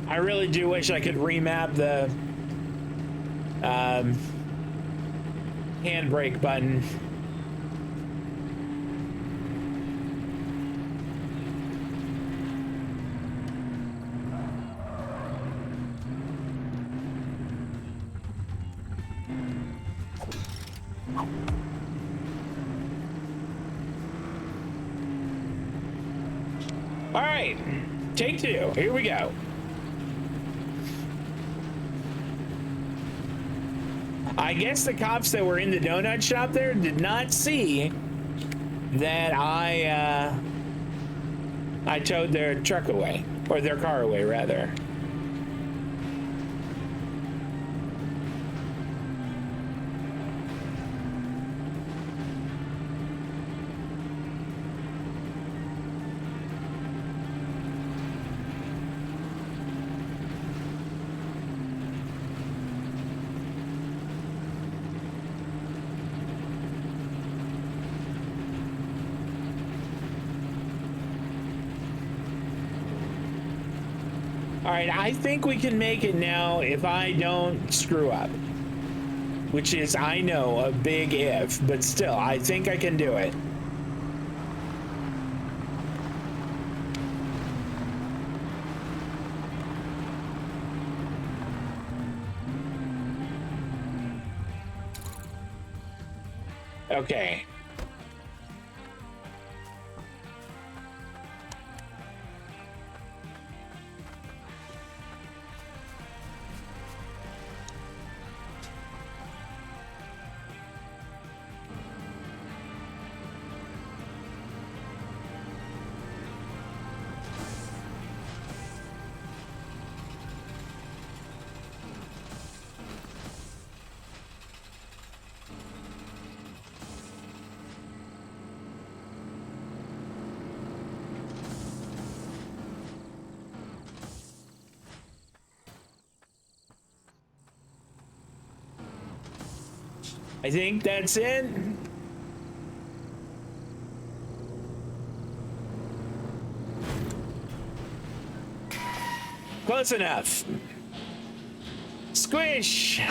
I really do wish I could remap the handbrake button. All right, take two. Here we go. I guess the cops that were in the donut shop there did not see that I towed their truck away, or their car away, rather. All right, I think we can make it now if I don't screw up. Which is, I know, a big if, but still, I think I can do it. Okay. I think that's it. Close enough. Squish.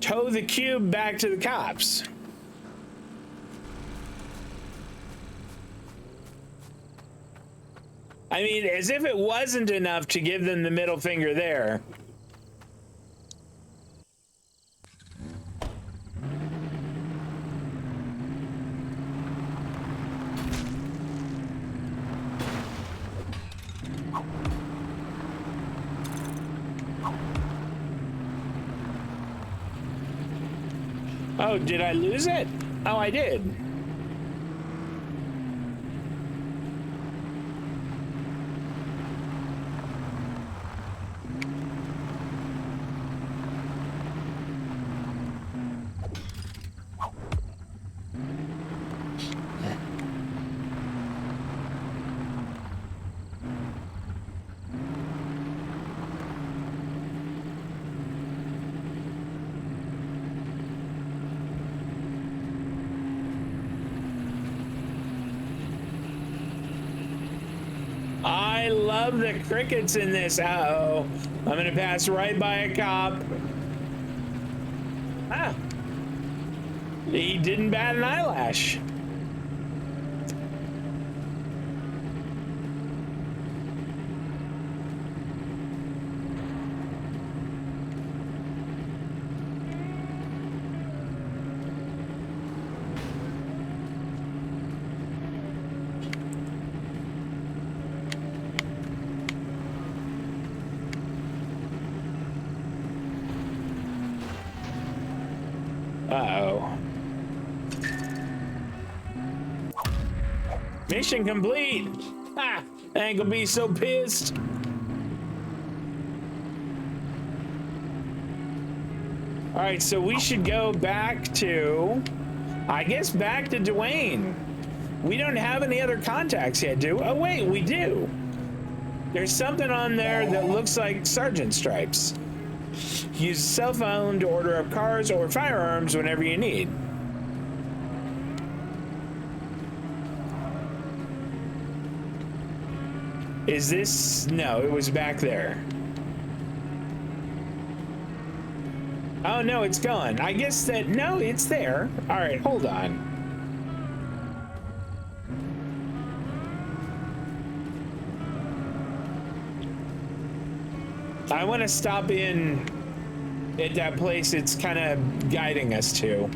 Tow the cube back to the cops. I mean, as if it wasn't enough to give them the middle finger there. Oh, did I lose it? Oh, I did. I love the crickets in this. Uh-oh. I'm gonna pass right by a cop. Ah. He didn't bat an eyelash. Uh-oh. Mission complete! Ha! I ain't gonna be so pissed. Alright, so we should go back to... I guess back to Dwayne. We don't have any other contacts yet, do we? Oh, wait, we do. There's something on there that looks like sergeant stripes. Use a cell phone to order up cars or firearms whenever you need. Is this... No, it was back there. Oh, no, it's gone. I guess that... No, it's there. All right, hold on. I want to stop in at that place it's kind of guiding us to.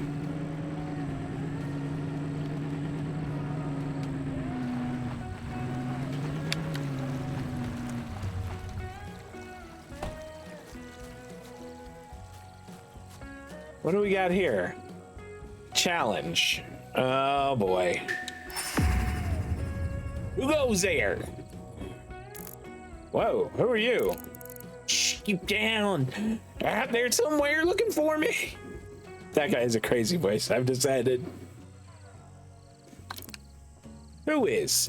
What do we got here? Challenge. Oh boy. Who goes there? Whoa, who are you? Shh, keep down. Out there somewhere looking for me. That guy has a crazy voice, I've decided. Who is?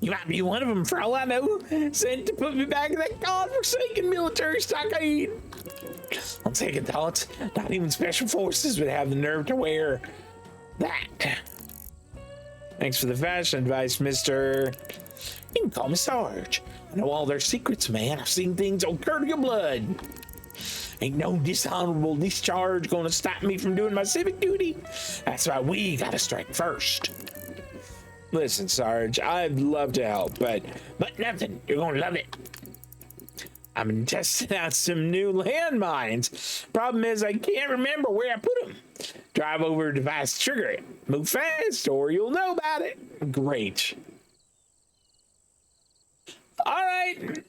You might be one of them for all I know. Sent to put me back in that godforsaken military stockade. On second thoughts, not even special forces would have the nerve to wear that. Thanks for the fashion advice, mister. You can call me Sarge. I know all their secrets, man. I've seen things on courtesy of blood. Ain't no dishonorable discharge gonna stop me from doing my civic duty. That's why we gotta strike first. Listen, Sarge, I'd love to help, but nothing. You're gonna love it. I've been testing out some new landmines. Problem is, I can't remember where I put them. Drive over a device, trigger it. Move fast, or you'll know about it. Great. All right.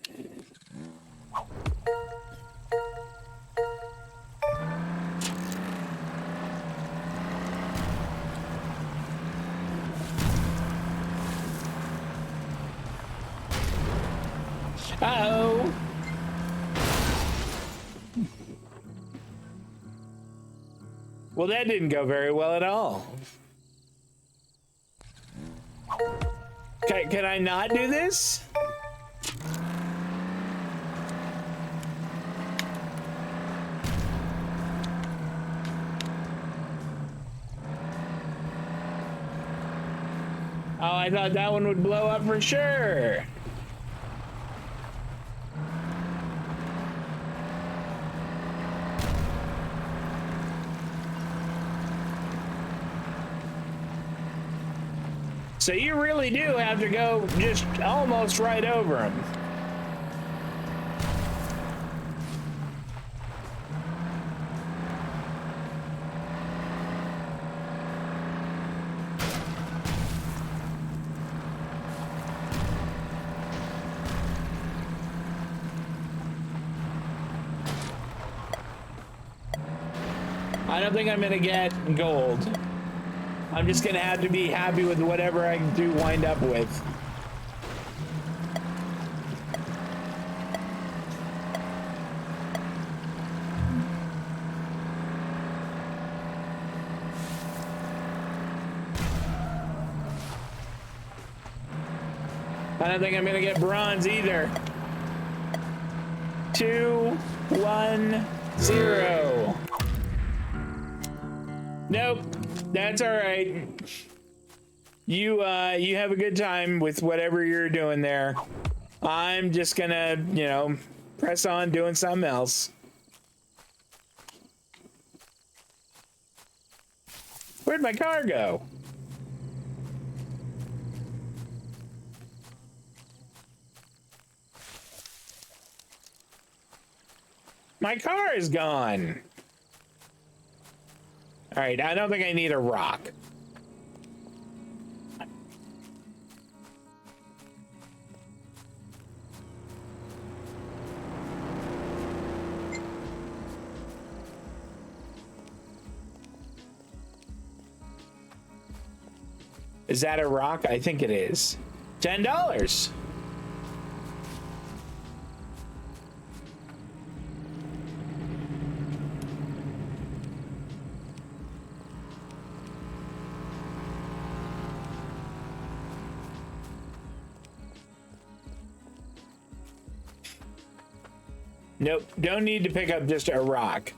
Uh-oh. Well, that didn't go very well at all. Can I not do this? Oh, I thought that one would blow up for sure. So you really do have to go just almost right over him. I don't think I'm gonna get gold. I'm just gonna have to be happy with whatever I do wind up with. I don't think I'm gonna get bronze either. 2, 1, 0. Nope. That's all right. You have a good time with whatever you're doing there. I'm just gonna, press on doing something else. Where'd my car go? My car is gone. All right, I don't think I need a rock. Is that a rock? I think it is. $10. Nope, don't need to pick up just a rock.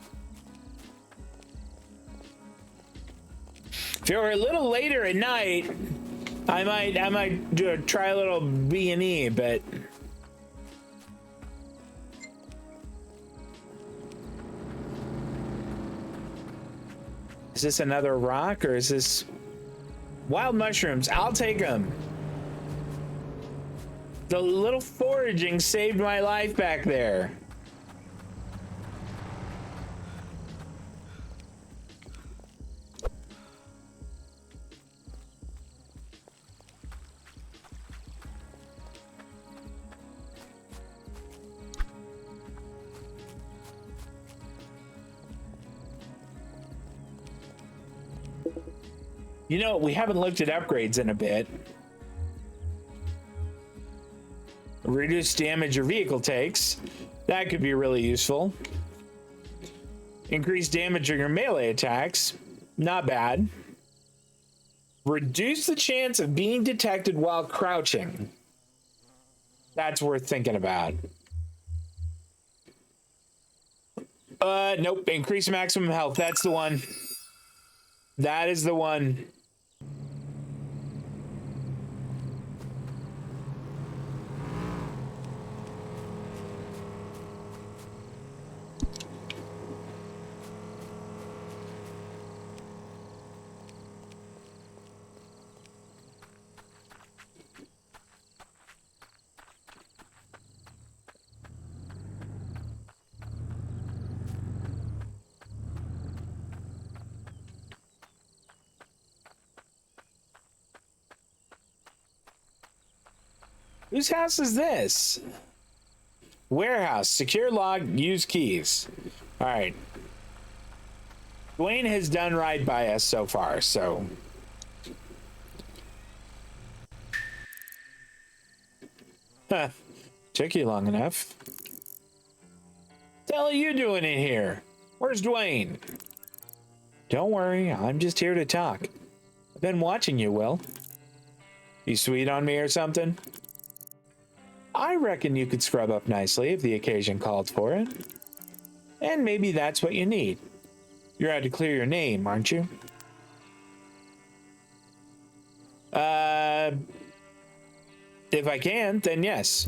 If it were a little later at night, I might try a little B&E, but is this another rock or is this wild mushrooms? I'll take them. The little foraging saved my life back there. You know, we haven't looked at upgrades in a bit. Reduce damage your vehicle takes. That could be really useful. Increase damage on your melee attacks. Not bad. Reduce the chance of being detected while crouching. That's worth thinking about. Nope. Increase maximum health. That's the one. That is the one. Whose house is this? Warehouse. Secure lock. Use keys. All right. Dwayne has done right by us so far, so... Huh. Took you long enough. What the hell are you doing in here? Where's Dwayne? Don't worry, I'm just here to talk. I've been watching you, Will. You sweet on me or something? I reckon you could scrub up nicely if the occasion called for it. And maybe that's what you need. You're out to clear your name, aren't you? If I can, then yes.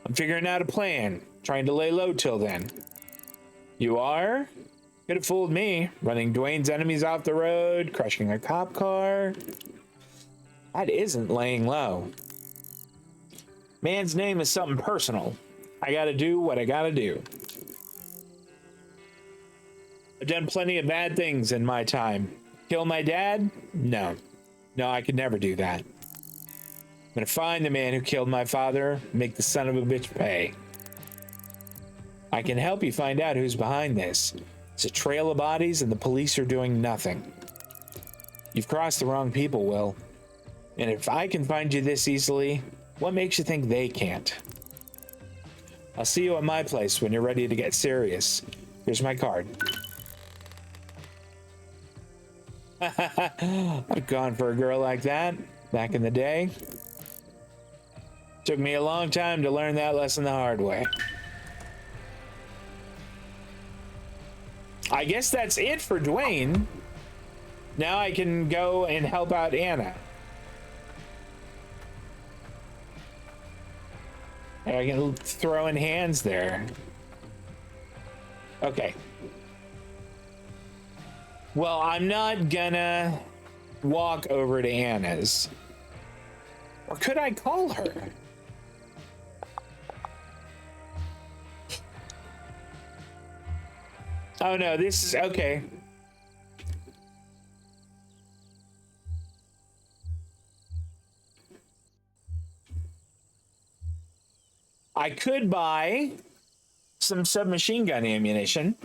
I'm figuring out a plan, trying to lay low till then. You are? Could have fooled me, running Dwayne's enemies off the road, crushing a cop car. That isn't laying low. Man's name is something personal. I gotta do what I gotta do. I've done plenty of bad things in my time. Kill my dad? No. No, I could never do that. I'm gonna find the man who killed my father, make the son of a bitch pay. I can help you find out who's behind this. It's a trail of bodies and the police are doing nothing. You've crossed the wrong people, Will. And if I can find you this easily, what makes you think they can't? I'll see you at my place when you're ready to get serious. Here's my card. I've gone for a girl like that back in the day. Took me a long time to learn that lesson the hard way. I guess that's it for Dwayne. Now I can go and help out Anna. I can throw in hands there. Okay. Well, I'm not gonna walk over to Anna's. Or could I call her? Oh no, this is okay. I could buy some submachine gun ammunition.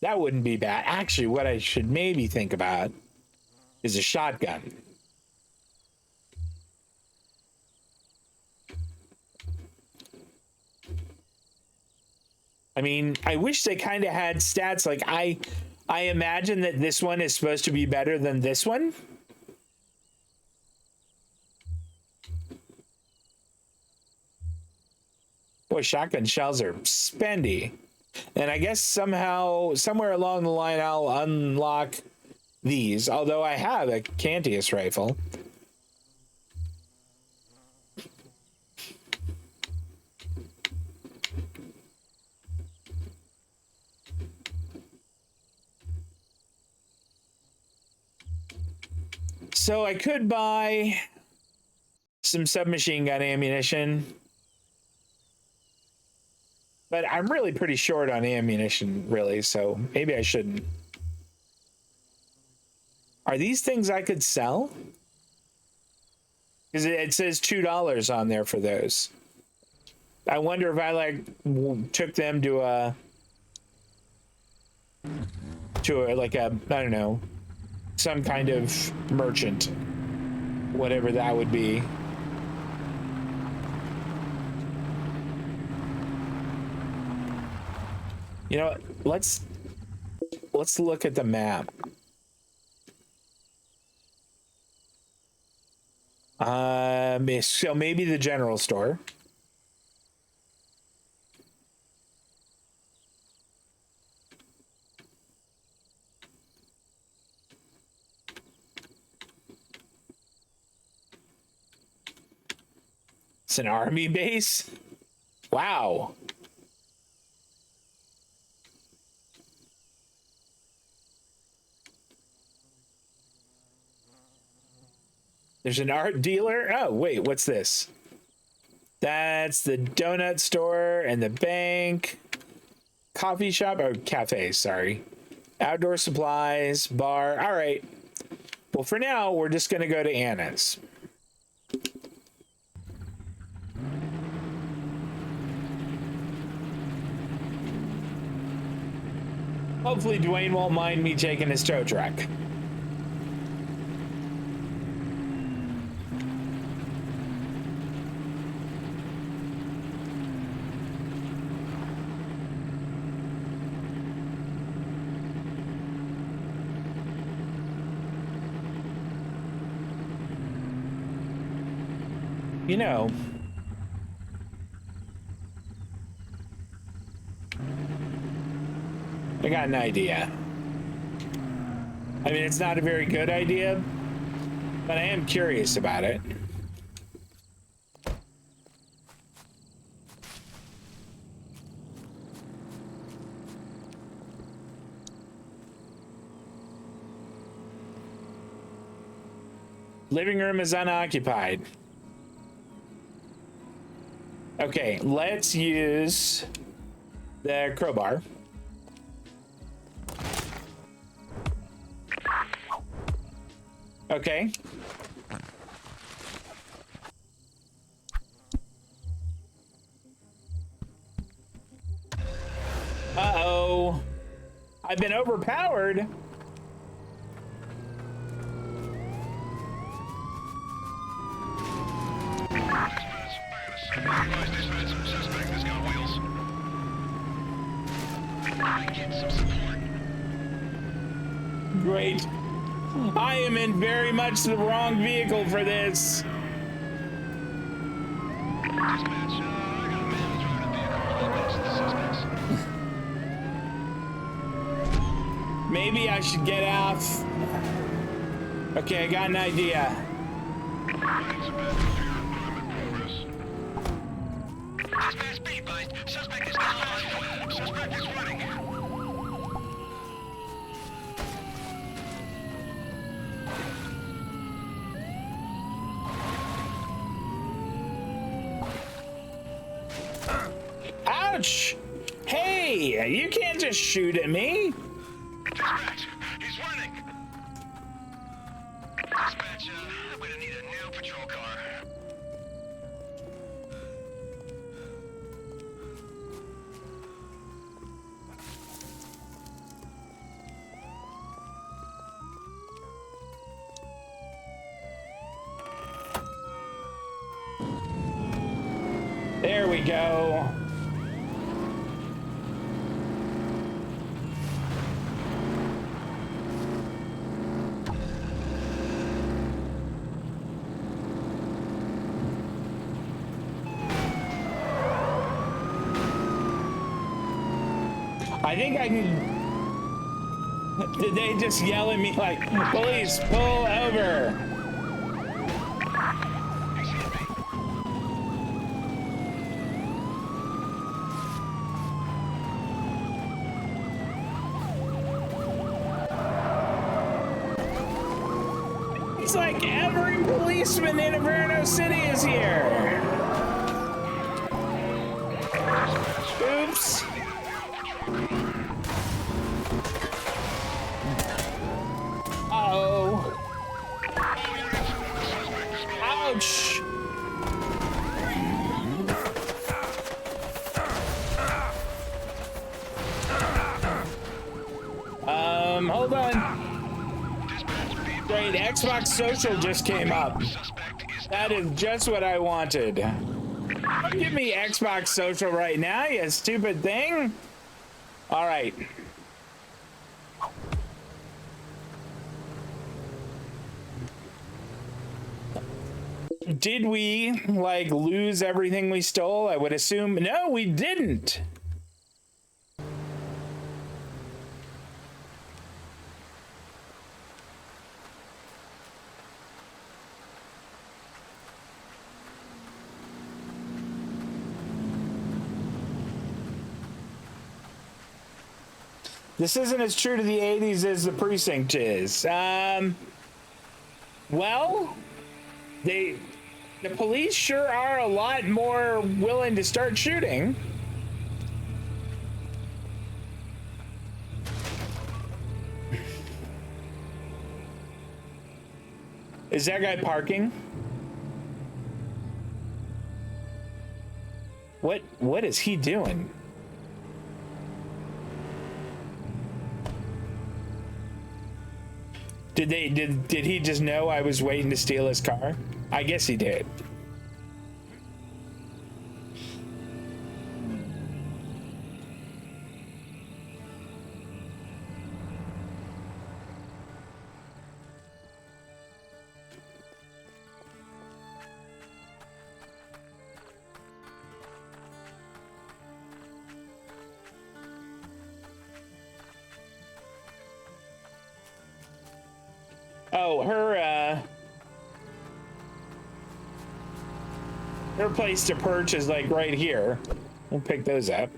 That wouldn't be bad. Actually, what I should maybe think about is a shotgun. I mean, I wish they kind of had stats like I imagine that this one is supposed to be better than this one. Boy, shotgun shells are spendy. And I guess somehow, somewhere along the line, I'll unlock these. Although I have a Cantius rifle. So I could buy some submachine gun ammunition. But I'm really pretty short on ammunition, really, so maybe I shouldn't. Are these things I could sell? Because it says $2 on there for those. I wonder if I, like, took them to a... to like a, I don't know, some kind of merchant, whatever that would be. You know what? Let's look at the map. So maybe the general store. It's an army base? Wow. There's an art dealer? Oh, wait, what's this? That's the donut store and the bank. Coffee shop, or cafe, sorry. Outdoor supplies, bar. All right. Well, for now, we're just going to go to Anna's. Hopefully, Dwayne won't mind me taking his tow truck. You know, I got an idea. I mean, it's not a very good idea, but I am curious about it. Living room is unoccupied. Okay, let's use the crowbar. Okay. Uh-oh. I've been overpowered. Great. I am in very much the wrong vehicle for this. Maybe I should get off. Okay, I got an idea. Ouch! Hey, you can't just shoot at me. Dispatch, he's running. Dispatch, I'm gonna need a new patrol car. There we go. I think I can. Did they just yell at me like, "Police, pull over"? It's like every policeman in Inferno City is here. Oops. Uh-oh. Ouch. Great, Xbox Social just came up. That is just what I wanted. Don't give me Xbox Social right now, you stupid thing. All right. Did we, like, lose everything we stole? I would assume. No, we didn't. This isn't as true to the 80s as the precinct is. Well, the police sure are a lot more willing to start shooting. Is that guy parking? What is he doing? Did he just know I was waiting to steal his car? I guess he did. Oh, her place to perch is like right here. We'll pick those up.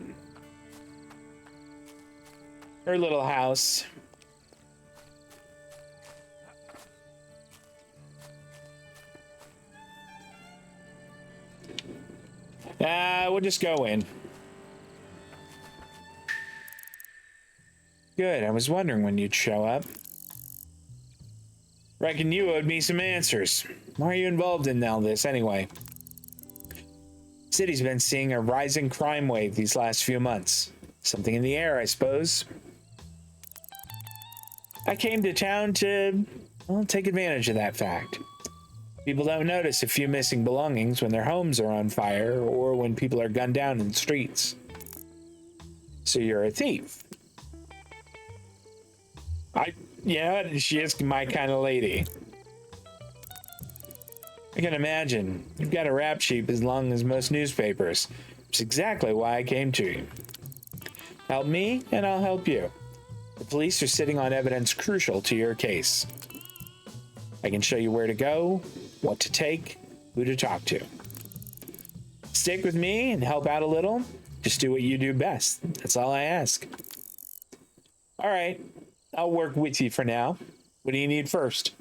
Her little house. We'll just go in. Good, I was wondering when you'd show up. Reckon you owed me some answers. Why are you involved in all this anyway? City's been seeing a rising crime wave these last few months. Something in the air, I suppose. I came to town to, well, take advantage of that fact. People don't notice a few missing belongings when their homes are on fire or when people are gunned down in the streets. So you're a thief. Yeah, she is my kind of lady. I can imagine. You've got a rap sheet as long as most newspapers. It's exactly why I came to you. Help me, and I'll help you. The police are sitting on evidence crucial to your case. I can show you where to go, what to take, who to talk to. Stick with me and help out a little. Just do what you do best. That's all I ask. All right. I'll work with you for now. What do you need first?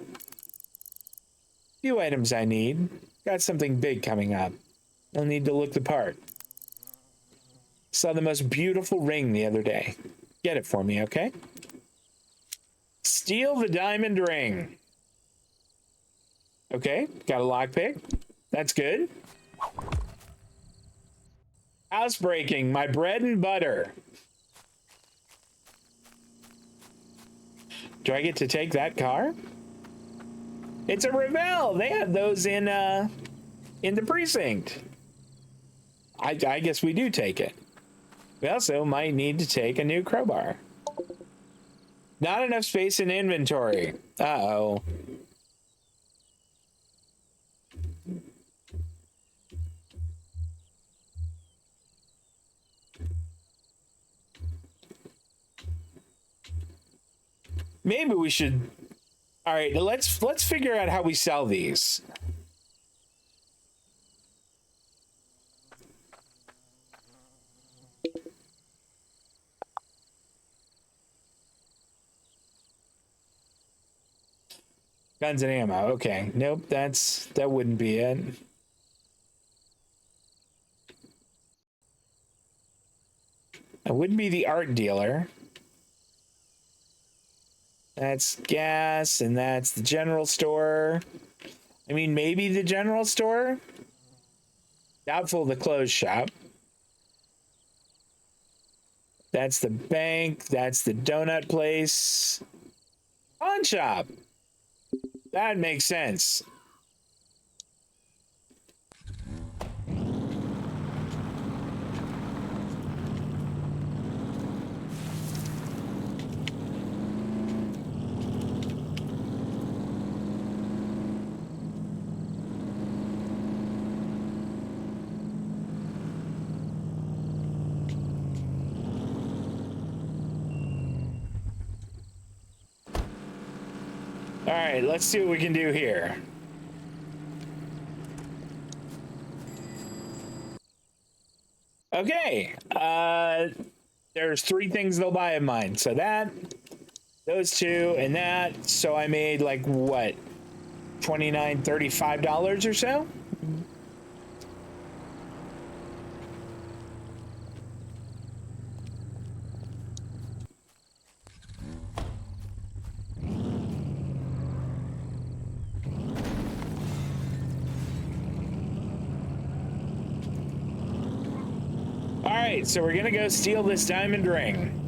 Few items I need. Got something big coming up. I'll need to look the part. Saw the most beautiful ring the other day. Get it for me, okay? Steal the diamond ring. Okay, got a lockpick. That's good. Housebreaking, my bread and butter. Do I get to take that car? It's a Revell. They have those in the precinct. I guess we do take it. We also might need to take a new crowbar. Not enough space in inventory. Uh-oh. Maybe we should. All right, let's figure out how we sell these. Guns and ammo. Okay. Nope, that wouldn't be it. It wouldn't be the art dealer. That's gas, and that's the general store. I mean, maybe the general store? Doubtful the clothes shop. That's the bank. That's the donut place. Pawn shop. That makes sense. All right, let's see what we can do here. Okay, there's 3 things they'll buy of mine. So that, those 2, and that. So I made like what, $29, $35 or so? All right, so we're gonna go steal this diamond ring.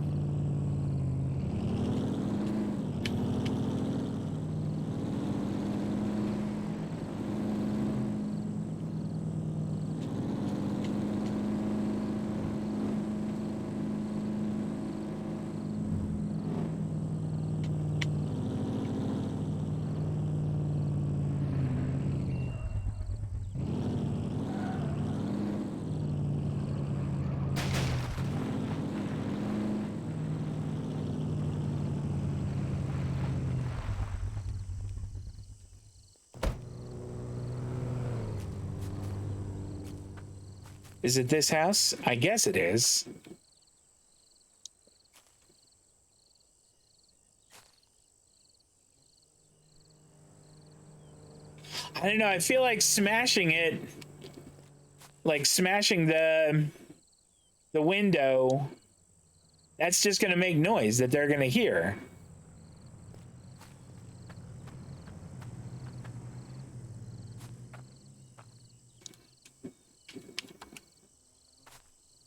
Is it this house? I guess it is. I don't know. I feel like smashing it, like smashing the window, that's just going to make noise that they're going to hear.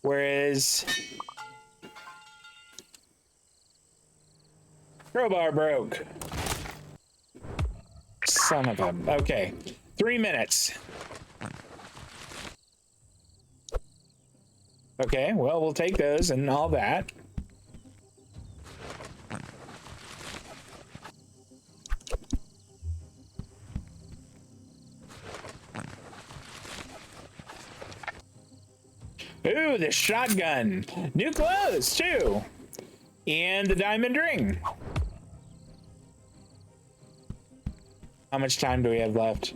Whereas crowbar broke. Son of a... Okay. 3 minutes. Okay, well, we'll take those and all that. Ooh, the shotgun. New clothes, too. And the diamond ring. How much time do we have left?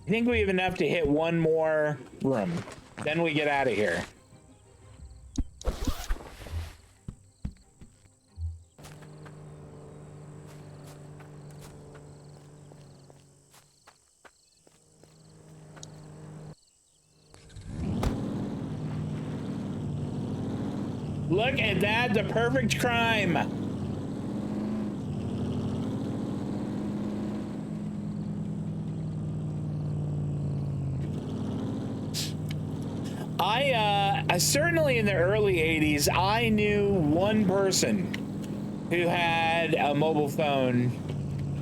I think we have enough to hit 1 more room. Then we get out of here. Look at that, the perfect crime. I certainly in the early 80s, I knew one person who had a mobile phone,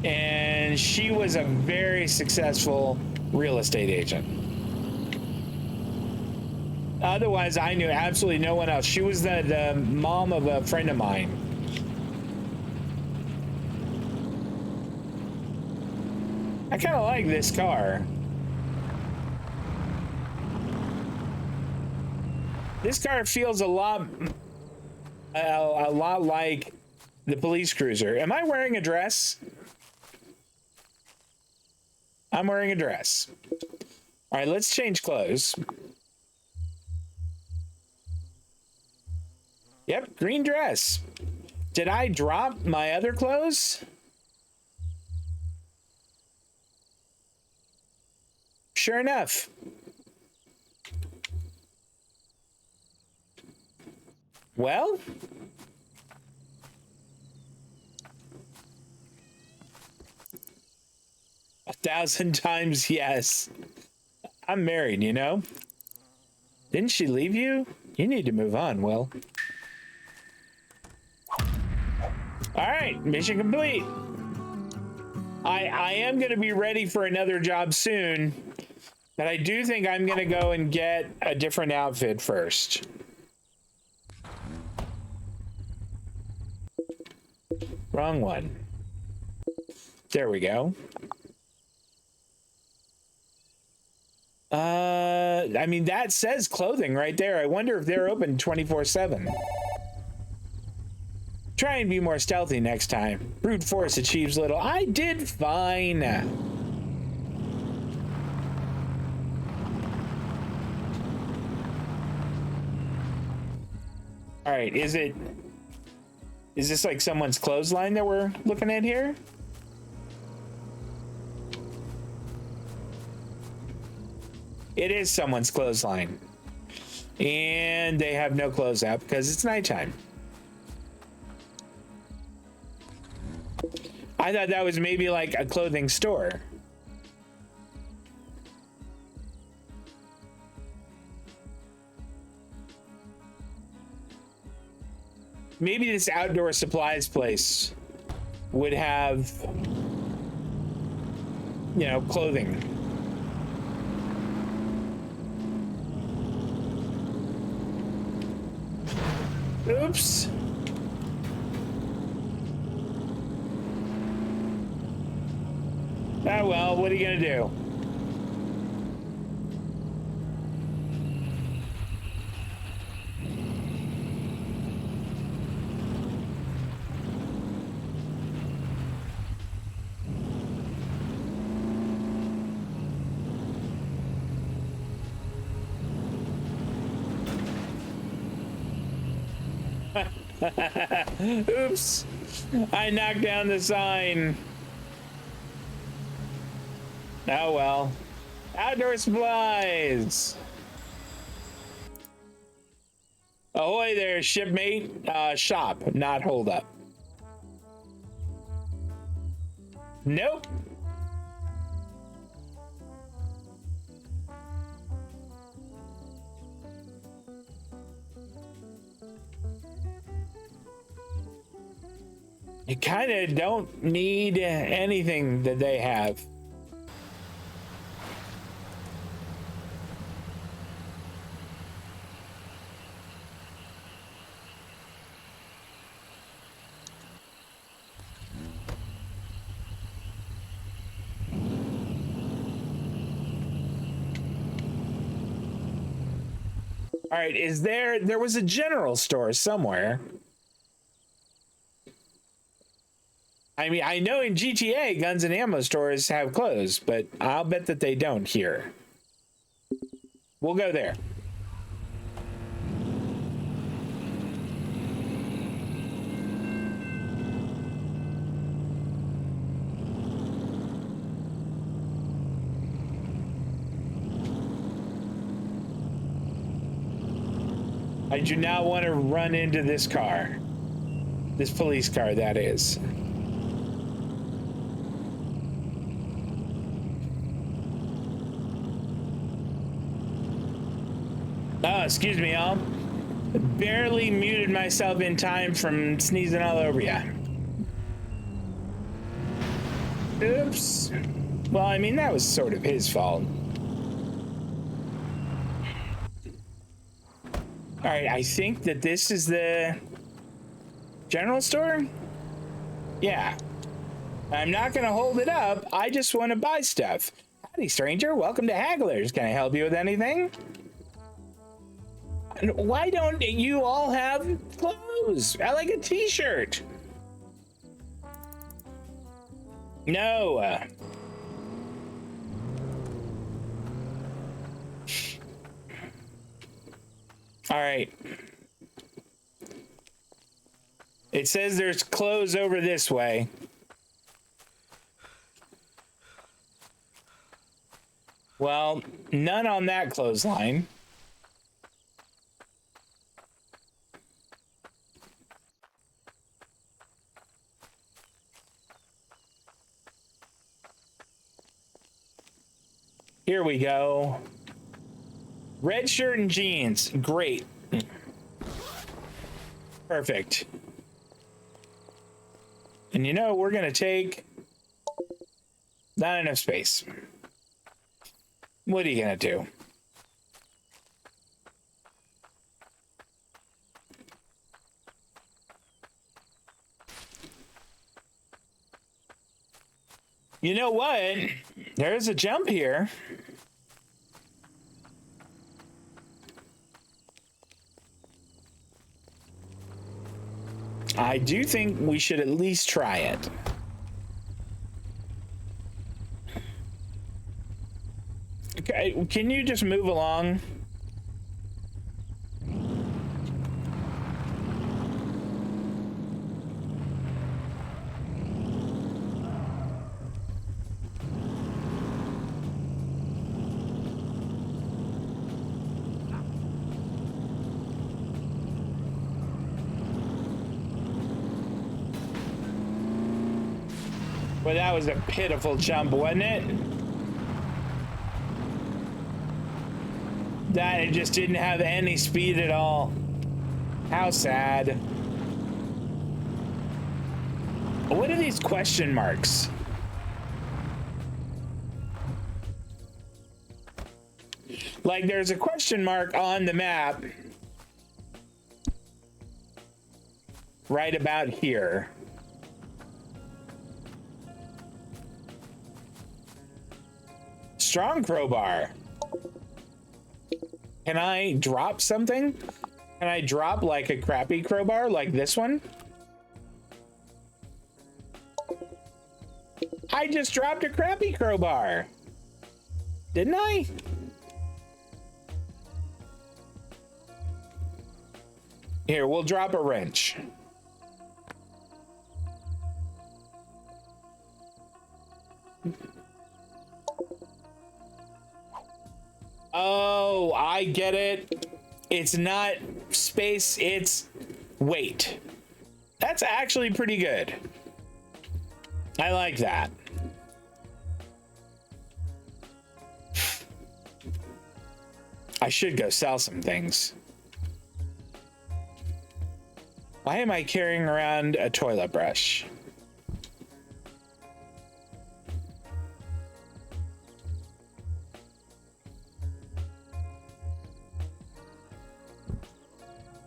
and she was a very successful real estate agent. Otherwise, I knew absolutely no one else. She was the mom of a friend of mine. I kind of like this car. This car feels a lot like the police cruiser. Am I wearing a dress? I'm wearing a dress. All right, let's change clothes. Yep, green dress. Did I drop my other clothes? Sure enough. Well, a 1,000 times yes. I'm married, you know? Didn't she leave you? You need to move on, Will. All right, mission complete. I am going to be ready for another job soon, but I do think I'm going to go and get a different outfit first. Wrong one. There we go. I mean, that says clothing right there. I wonder if they're open 24/7. Try and be more stealthy next time. Brute force achieves little. I did fine. All right, is this like someone's clothesline that we're looking at here? It is someone's clothesline. And they have no clothes out because it's nighttime. I thought that was maybe like a clothing store. Maybe this outdoor supplies place would have, you know, clothing. Oops. Ah, well, what are you gonna do? Oops. I knocked down the sign. Oh well. Outdoor supplies. Ahoy there, shipmate. Shop, not hold up. Nope. You kind of don't need anything that they have. All right, there was a general store somewhere. I mean, I know in GTA, guns and ammo stores have closed, but I'll bet that they don't here. We'll go there. I do not want to run into this car. This police car, that is. Oh, excuse me, y'all. Barely muted myself in time from sneezing all over ya. Oops. Well, I mean, that was sort of his fault. All right, I think that this is the general store? Yeah. I'm not gonna hold it up. I just want to buy stuff. Howdy, stranger. Welcome to Haggler's. Can I help you with anything? Why don't you all have clothes? I like a t-shirt. No. All right. It says there's clothes over this way. Well, none on that clothesline. Here we go. Red shirt and jeans. Great. Perfect. And you know, we're going to take Not enough space. What are you gonna do? You know what? There's a jump here. I do think we should at least try it. Okay, can you just move along? Well, that was a pitiful jump, wasn't it? That it just didn't have any speed at all. How sad. What are these question marks? Like there's a question mark on the map right about here. Strong crowbar. Can I drop something? Can I drop like a crappy crowbar like this one? I just dropped a crappy crowbar. Didn't I? Here, we'll drop a wrench. Oh, I get it. It's not space, it's weight. That's actually pretty good. I like that. I should go sell some things. Why am I carrying around a toilet brush?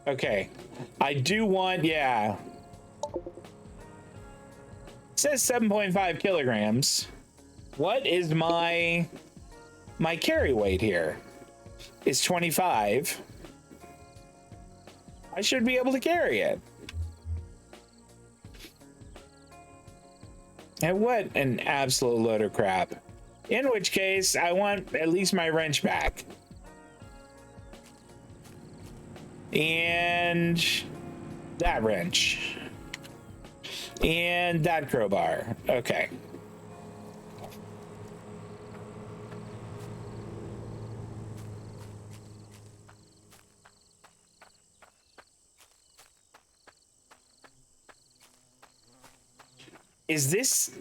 Okay, I do want, yeah. It says 7.5 kilograms. What is my carry weight here? It's 25. I should be able to carry it. And what an absolute load of crap. In which case, I want at least my wrench back. And that wrench. And that crowbar. Okay. Is this...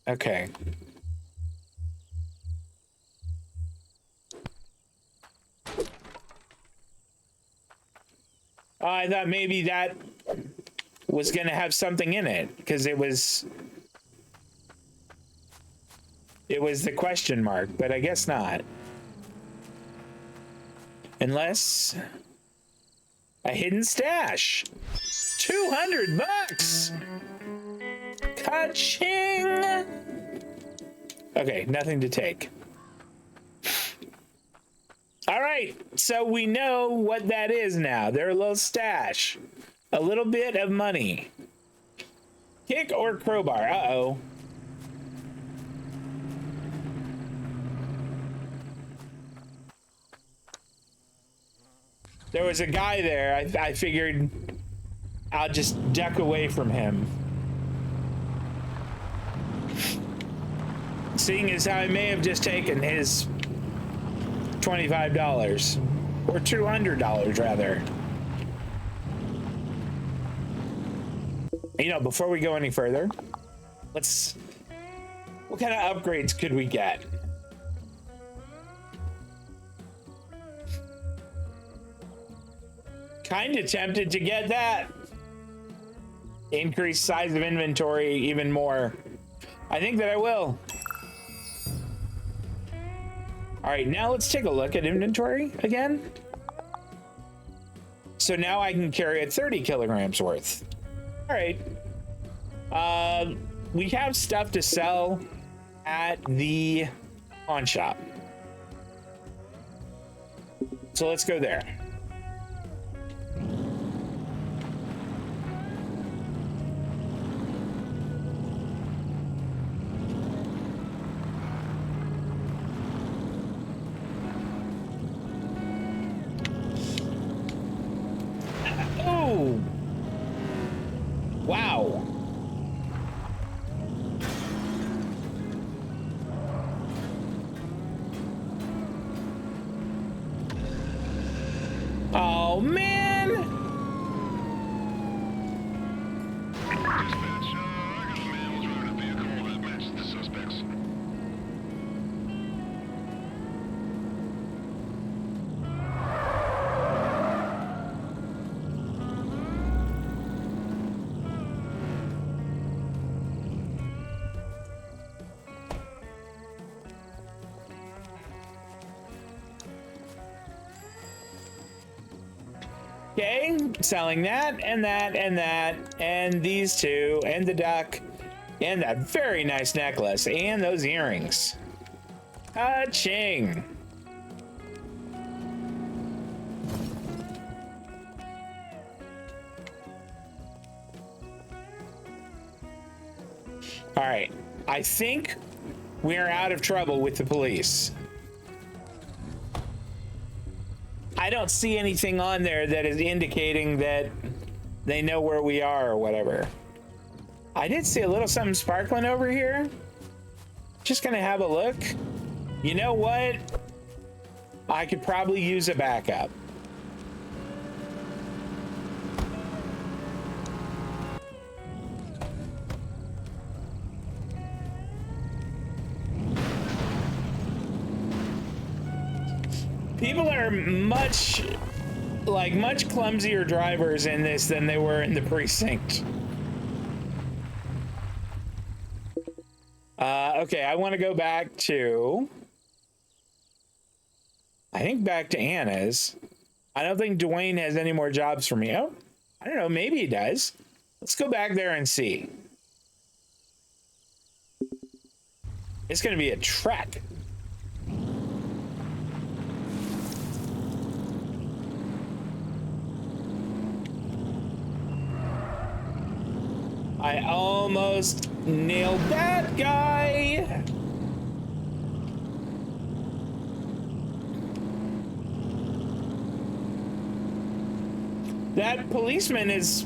Okay. I thought maybe that was going to have something in it because it was the question mark, but I guess not. Unless a hidden stash. 200 bucks. Ka-ching. Okay, nothing to take. All right, so we know what that is now. They're a little stash. A little bit of money. Kick or crowbar? Uh-oh. There was a guy there. I figured I'll just duck away from him. Seeing as how I may have just taken his $25 or $200 rather. You know, before we go any further, what kind of upgrades could we get? Kind of tempted to get that. increase size of inventory even more. I think that I will. All right, now let's take a look at inventory again. So now I can carry it 30 kilograms worth. All right. We have stuff to sell at the pawn shop. So let's go there. Oh! Wow. Oh, man! Dispatch, I got a man who's driving a vehicle that matches the suspects. Okay, selling that and that and that and these two and the duck and that very nice necklace and those earrings. Ching. All right, I think we're out of trouble with the police. I don't see anything on there that is indicating that they know where we are or whatever. I did see a little something sparkling over here. Just gonna have a look. You know what? I could probably use a backup. People are much clumsier drivers in this than they were in the precinct. Okay, I want to go back to, I think back to Anna's. I don't think Dwayne has any more jobs for me. Oh, I don't know, maybe he does. Let's go back there and see. It's going to be a trek. I almost nailed that guy. That policeman is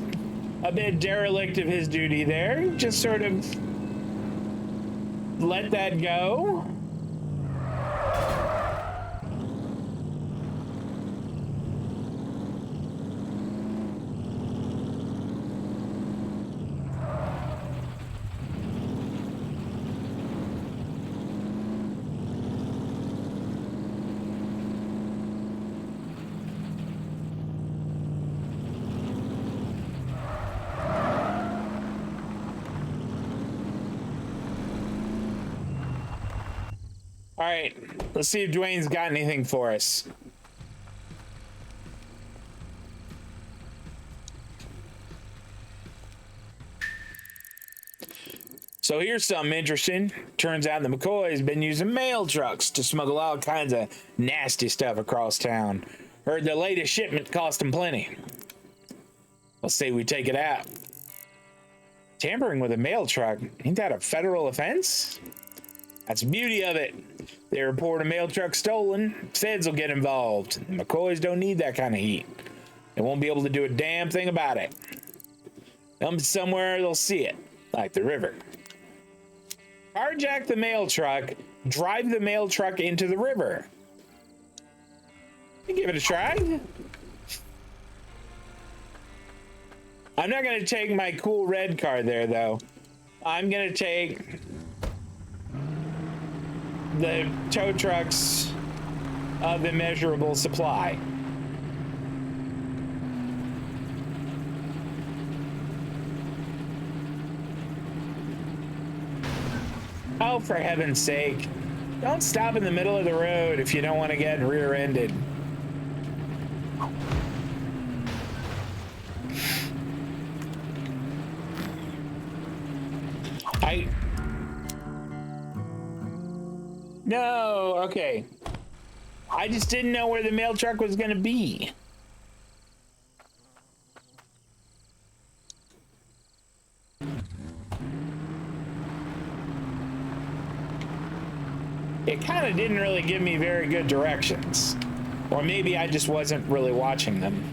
a bit derelict of his duty there. Just sort of let that go. All right, let's see if Dwayne's got anything for us. So here's something interesting. Turns out the McCoy's been using mail trucks to smuggle all kinds of nasty stuff across town. Heard the latest shipment cost them plenty. Let's say we take it out. Tampering with a mail truck, ain't that a federal offense? That's the beauty of it. They report a mail truck stolen, feds will get involved. The McCoys don't need that kind of heat. They won't be able to do a damn thing about it. Come somewhere, they'll see it, like the river. Carjack the mail truck, drive the mail truck into the river. Give it a try. I'm not gonna take my cool red car there though. I'm gonna take the tow trucks of immeasurable supply. Oh, for heaven's sake. Don't stop in the middle of the road if you don't want to get rear-ended. No, okay. I just didn't know where the mail truck was gonna be. It kind of didn't really give me very good directions. Or maybe I just wasn't really watching them.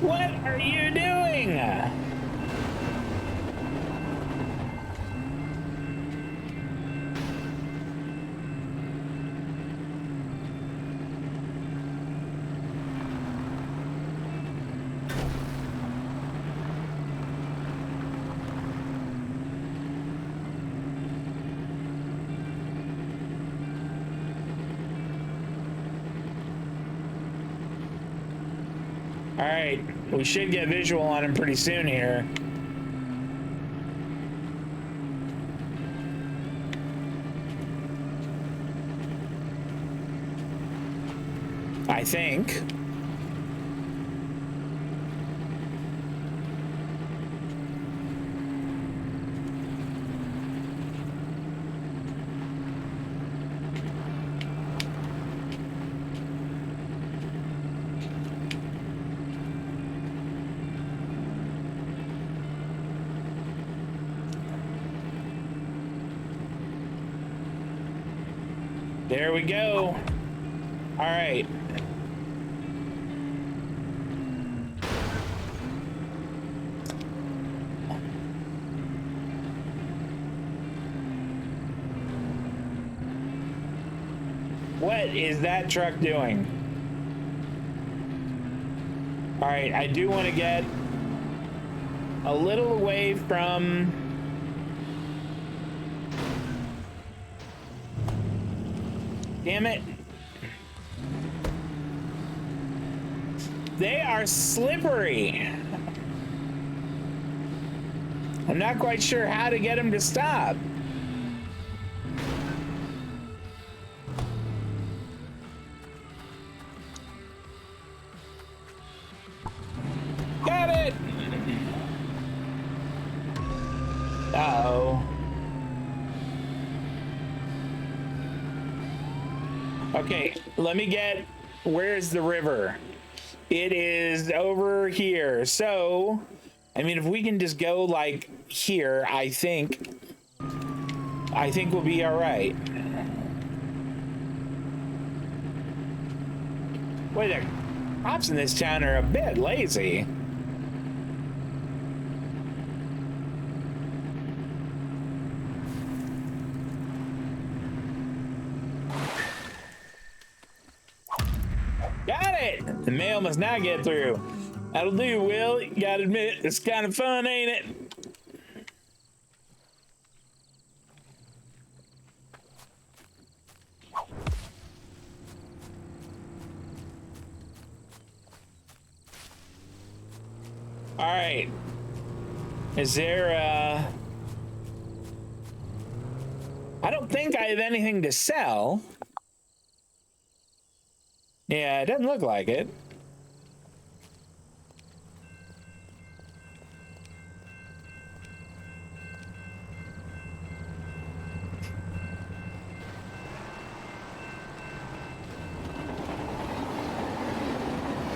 What are you doing? All right, we should get visual on him pretty soon here. I think. There we go. All right. What is that truck doing? All right, I do want to get a little away from... Damn it. They are slippery. I'm not quite sure how to get them to stop. Got it. Uh-oh. Okay, let me get, where's the river? It is over here. So, I mean, if we can just go like here, I think we'll be all right. Boy, the cops in this town are a bit lazy. Got it! The mail must not get through. That'll do, Will. You gotta admit, it's kind of fun, ain't it? All right. Is there, I don't think I have anything to sell. Yeah, it doesn't look like it.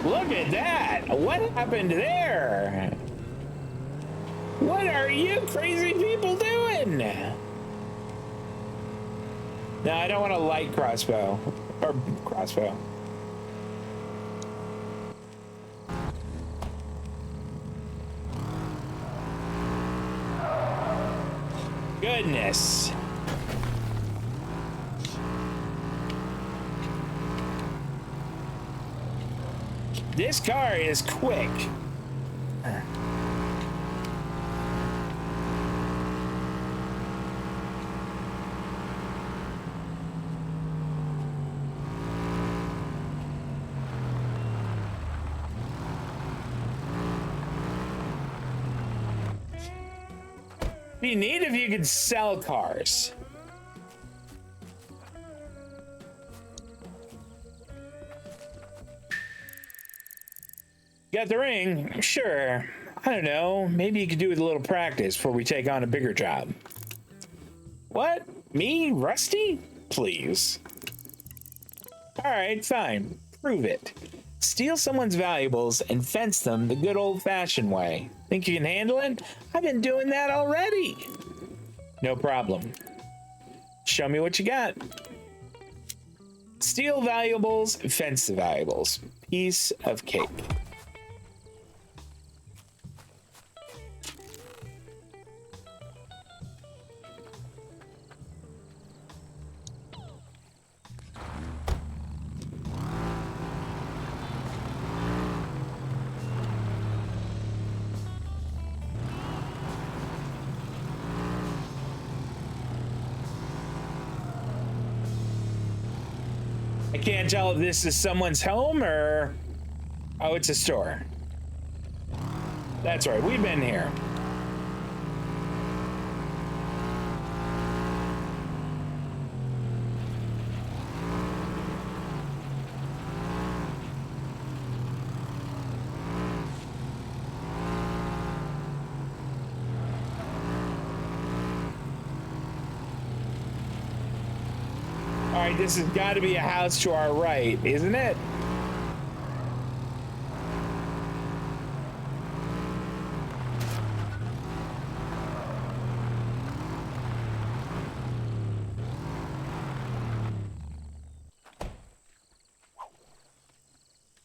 Look at that! What happened there? What are you crazy people doing? No, I don't want a light crossbow. Or crossbow. Goodness. This car is quick. Be neat if you could sell cars. Got the ring? Sure. I don't know. Maybe you could do with a little practice before we take on a bigger job. What? Me? Rusty? Please. Alright, fine. Prove it. Steal someone's valuables and fence them the good old-fashioned way. Think you can handle it? I've been doing that already. No problem. Show me what you got. Steal valuables, fence the valuables. Piece of cake. I can't tell if this is someone's home or... Oh, it's a store. That's right, we've been here. All right, this has got to be a house to our right, isn't it?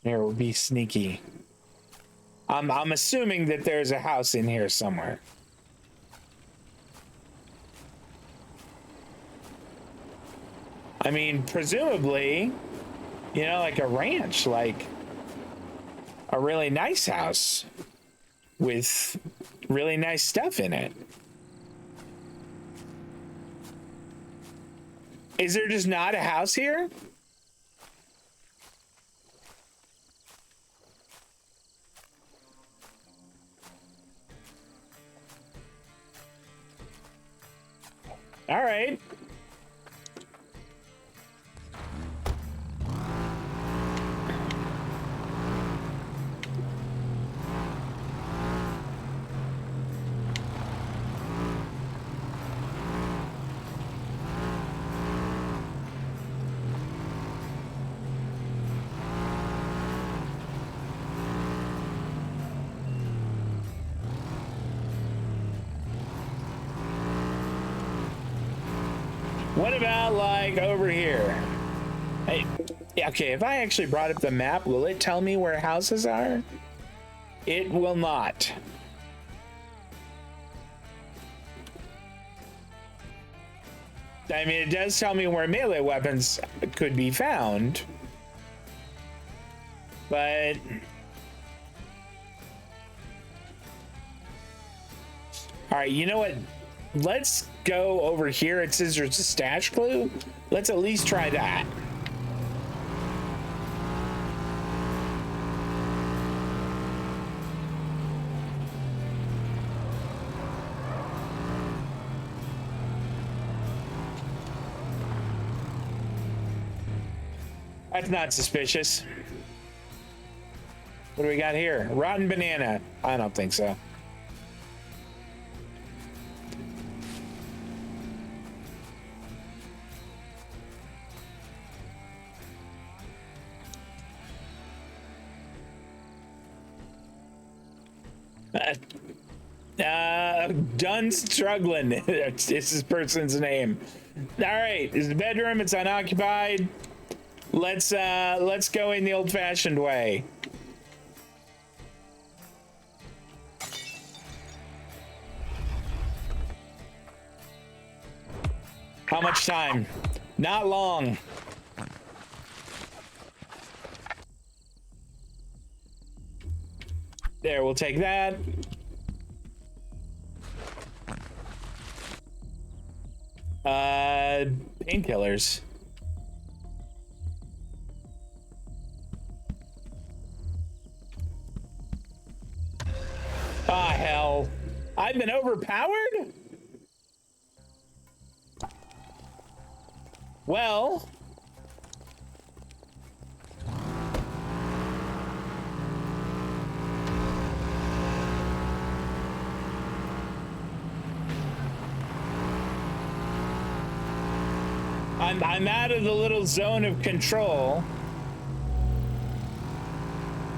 Here, we'll be sneaky. I'm assuming that there's a house in here somewhere. I mean, presumably, you know, like a ranch, like a really nice house with really nice stuff in it. Is there just not a house here? All right. What about like over here? Hey, okay, if I actually brought up the map, will it tell me where houses are? It will not. I mean, it does tell me where melee weapons could be found, but all right, you know what? Let's go over here. It says there's a stash clue. Let's at least try that. That's not suspicious. What do we got here? Rotten banana. I don't think so. Done struggling. It's this person's name. All right, it's the bedroom. It's unoccupied. Let's go in the old-fashioned way. How much time? Not long. There, we'll take that. Painkillers. Ah, hell. I've been overpowered? Well... I'm out of the little zone of control.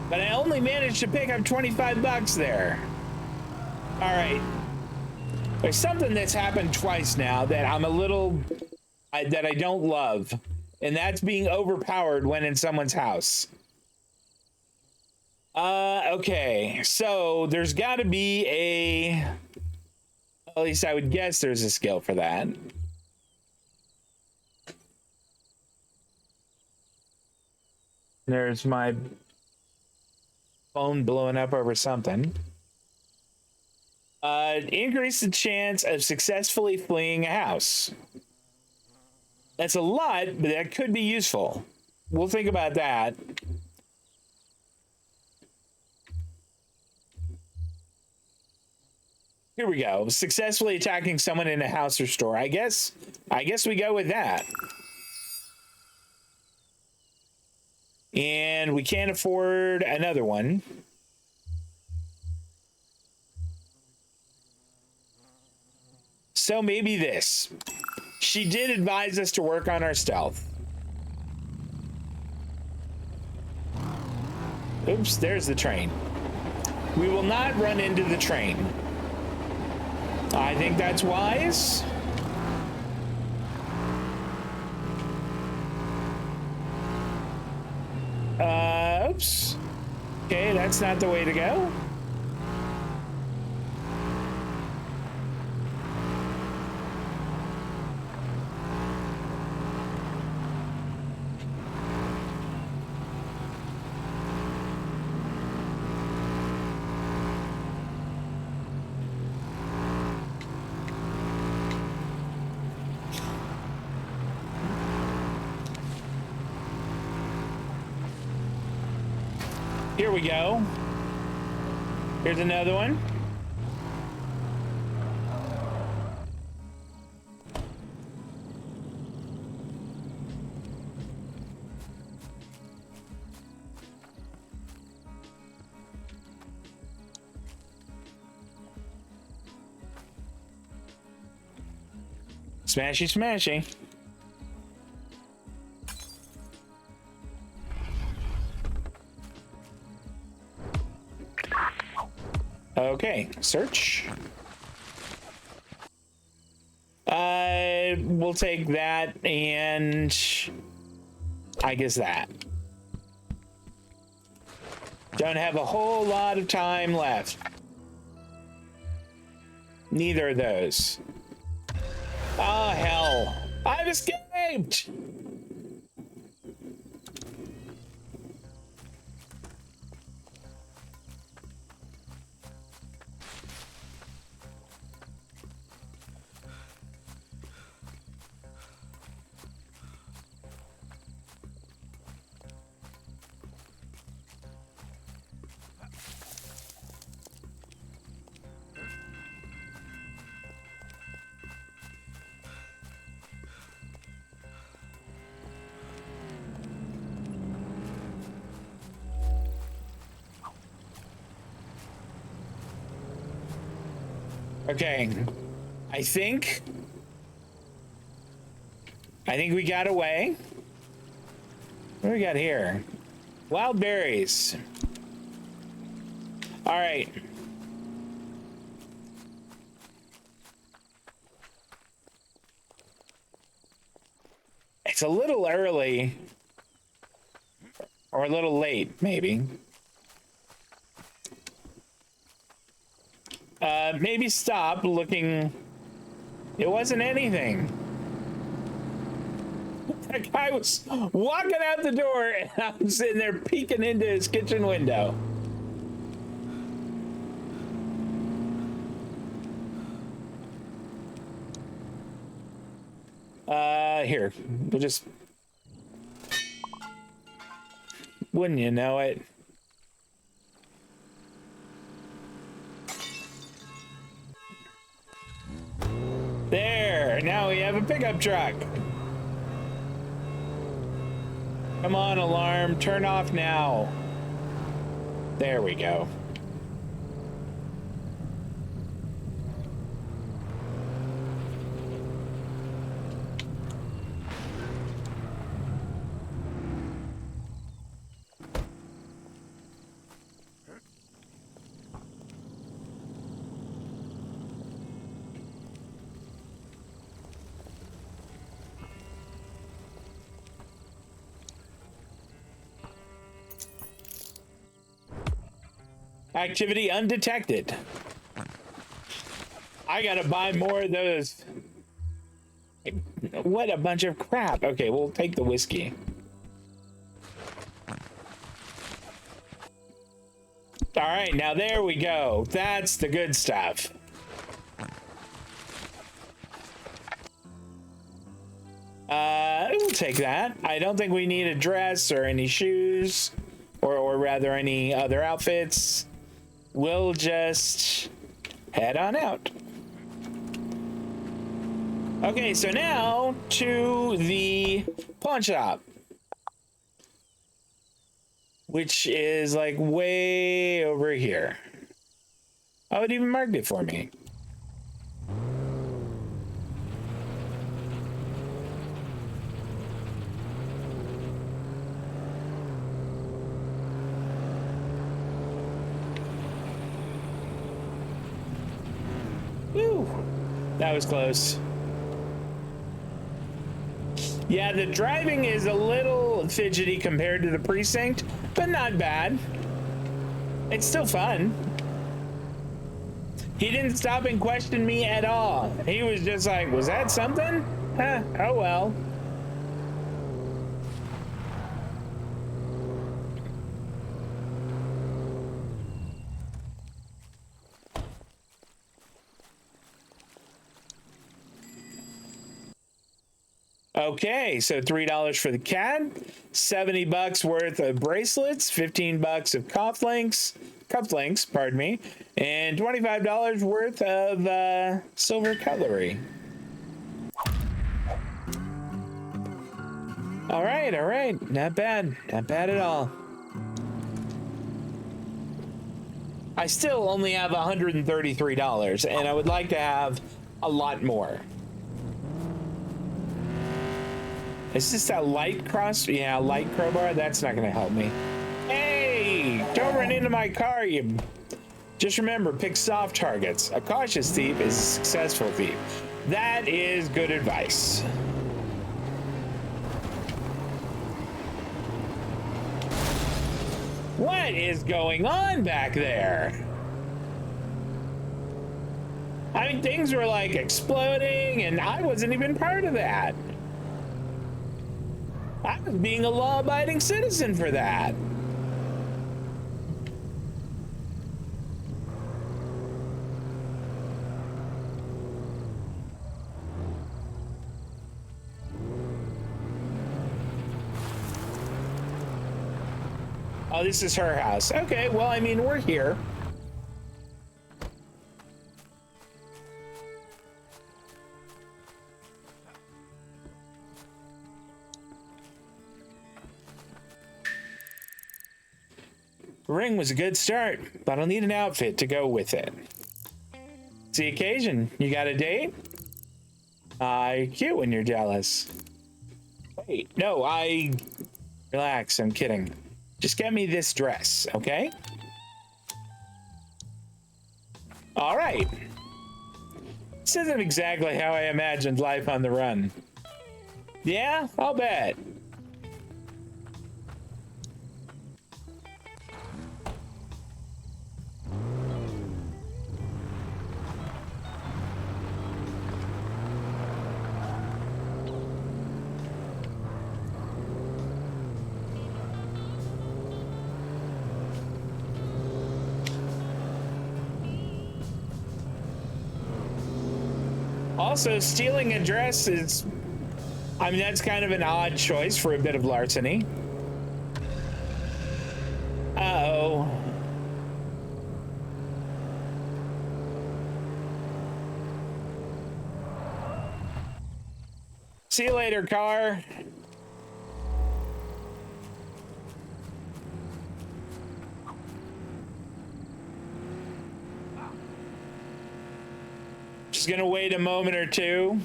But I only managed to pick up 25 bucks there. All right. There's something that's happened twice now that I'm a little... that I don't love. And that's being overpowered when in someone's house. Okay. So there's got to be a... At least I would guess there's a skill for that. There's my phone blowing up over something. Increase the chance of successfully fleeing a house. That's a lot, but that could be useful. We'll think about that. Here we go. Successfully attacking someone in a house or store. I guess we go with that. And we can't afford another one. So maybe this. She did advise us to work on our stealth. Oops, there's the train. We will not run into the train. I think that's wise. Oops. Okay, that's not the way to go. Here we go. Here's another one. Smashy, smashy. Okay, search. We'll take that and I guess that. Don't have a whole lot of time left. Neither of those. Oh, hell. I've escaped! Okay, I think we got away. What do we got here? Wild berries. All right. It's a little early or a little late, maybe. Maybe stop looking. It wasn't anything. That guy was walking out the door and I'm sitting there peeking into his kitchen window. Here, we'll just... Wouldn't you know it? There, now we have a pickup truck. Come on, alarm, turn off now. There we go. Activity undetected. I gotta buy more of those. What a bunch of crap. Okay, we'll take the whiskey. All right, now there we go. That's the good stuff. We'll take that. I don't think we need a dress or any shoes, or rather any other outfits. We'll just head on out. Okay, so now to the pawn shop, which is like way over here. Oh, it even marked it for me. Woo! That was close. Yeah, the driving is a little fidgety compared to the precinct, but not bad. It's still fun. He didn't stop and question me at all. He was just like, was that something? Huh, oh well. Okay, so $3 for the cat, $70 worth of bracelets, $15 of cufflinks, pardon me, and $25 worth of silver cutlery. All right, not bad at all. I still only have $133, and I would like to have a lot more. Is this that light cross? Yeah, light crowbar. That's not going to help me. Hey, don't run into my car. You just remember, pick soft targets. A cautious thief is a successful thief. That is good advice. What is going on back there? I mean, things were like exploding, and I wasn't even part of that. I was being a law-abiding citizen for that. Oh, this is her house. Okay, well, I mean, we're here. Ring was a good start, but I'll need an outfit to go with it. It's the occasion. You got a date? Cute when you're jealous. Wait, no, relax, I'm kidding. Just get me this dress, okay? All right. This isn't exactly how I imagined life on the run. Yeah, I'll bet. Also, stealing a dress is I mean, that's kind of an odd choice for a bit of larceny. Uh-oh. See you later, car. Just gonna wait a moment or two.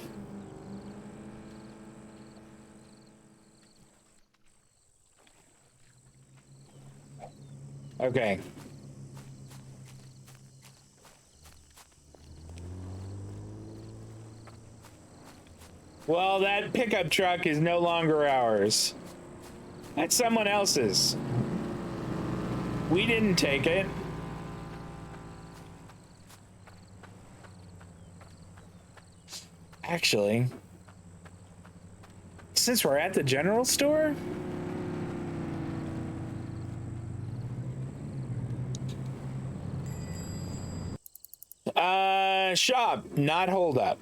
Okay. Well, that pickup truck is no longer ours. That's someone else's. We didn't take it. Actually, since we're at the general store, shop, not hold up.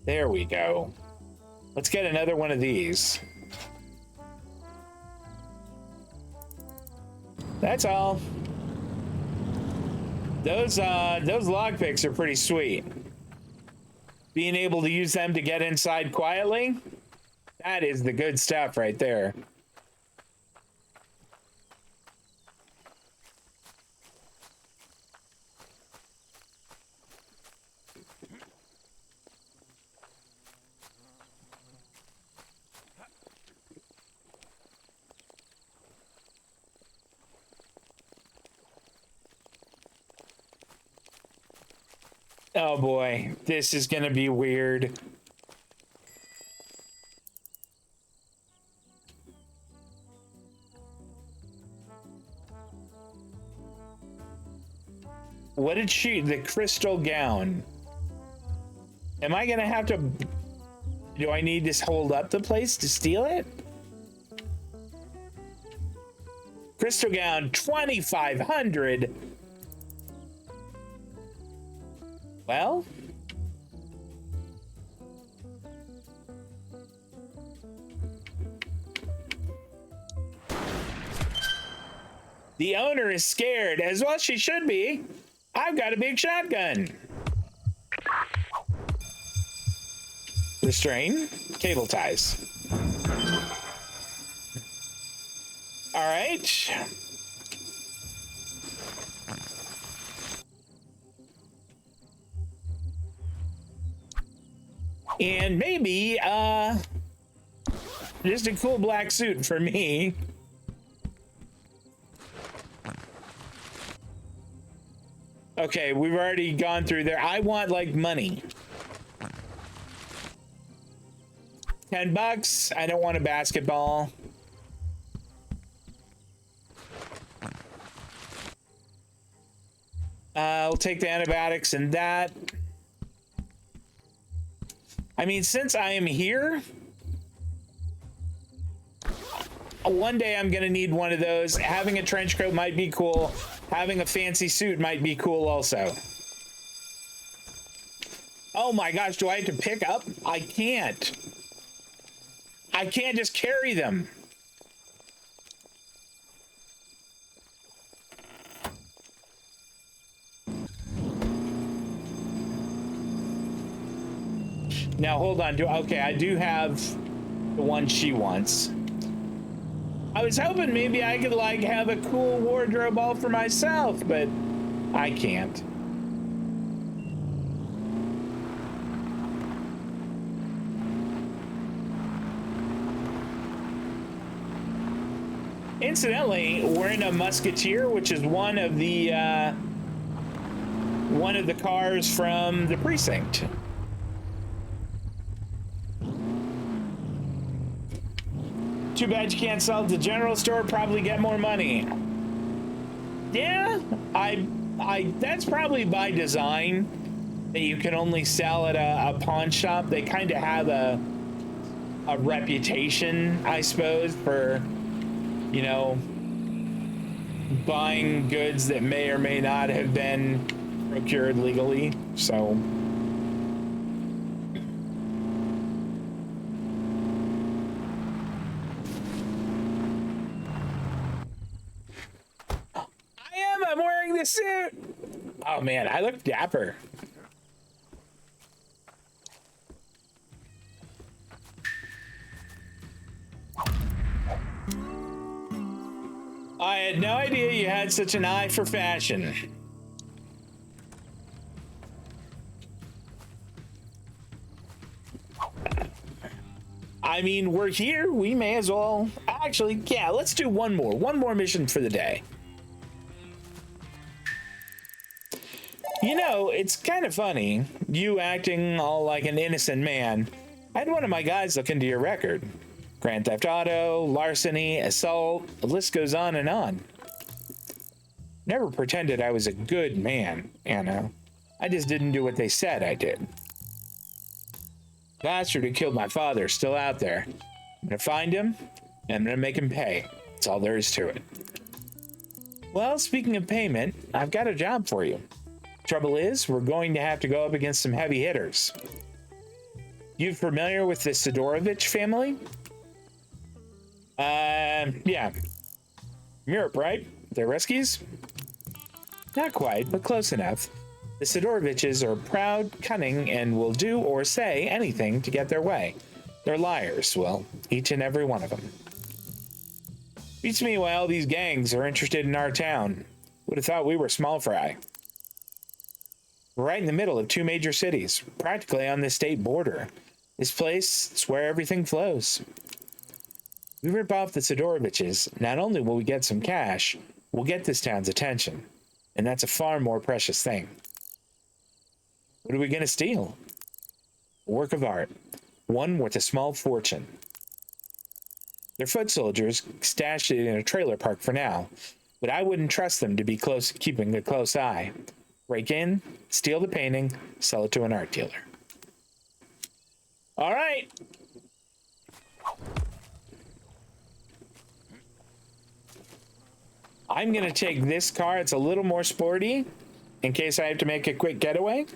There we go. Let's get another one of these. That's all. Those lockpicks are pretty sweet. Being able to use them to get inside quietly, that is the good stuff right there. Oh boy, this is gonna be weird. What did she, the crystal gown? Am I gonna have to, do I need to hold up the place to steal it? Crystal gown, 2,500. Well, the owner is scared, as well she should be. I've got a big shotgun. Restrain, cable ties. All right. And maybe, just a cool black suit for me. Okay, we've already gone through there. I want, like, money. $10. I don't want a basketball. I'll take the antibiotics and that. I mean, since I am here, one day I'm gonna need one of those. Having a trench coat might be cool. Having a fancy suit might be cool also. Oh my gosh, do I have to pick up? I can't. I can't just carry them. Now hold on. Okay, I do have the one she wants. I was hoping maybe I could like have a cool wardrobe all for myself, but I can't. Incidentally, we're in a Musketeer, which is one of the cars from the precinct. Too bad you can't sell at the general store, probably get more money. Yeah, that's probably by design that you can only sell at a pawn shop. They kind of have a reputation, I suppose, for, you know, buying goods that may or may not have been procured legally, so. the suit. Oh man, I look dapper. I had no idea you had such an eye for fashion. I mean, we're here. We may as well. Actually, yeah, let's do one more mission for the day. You know, it's kind of funny, you acting all like an innocent man. I had one of my guys look into your record. Grand Theft Auto, larceny, assault, the list goes on and on. Never pretended I was a good man, you know. I just didn't do what they said I did. Bastard who killed my father is still out there. I'm gonna find him, and I'm gonna make him pay. That's all there is to it. Well, speaking of payment, I've got a job for you. Trouble is, we're going to have to go up against some heavy hitters. You familiar with the Sidorovich family? Yeah. Europe, right? They're Ruskies? Not quite, but close enough. The Sidoroviches are proud, cunning, and will do or say anything to get their way. They're liars, well, each and every one of them. Beats me why all these gangs are interested in our town. Would have thought we were small fry. We're right in the middle of two major cities, practically on the state border. This place is where everything flows. We rip off the Sidoroviches, not only will we get some cash, we'll get this town's attention. And that's a far more precious thing. What are we going to steal? A work of art, one worth a small fortune. They're foot soldiers stashed it in a trailer park for now, but I wouldn't trust them to be keeping a close eye. Break in, steal the painting, sell it to an art dealer. All right. I'm going to take this car. It's a little more sporty in case I have to make a quick getaway.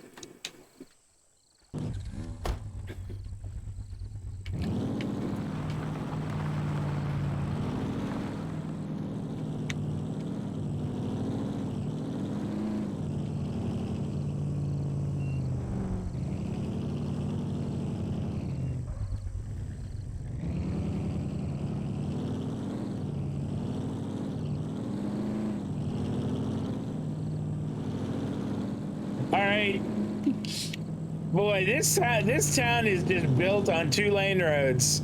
All right. Boy, this town is just built on 2-lane roads.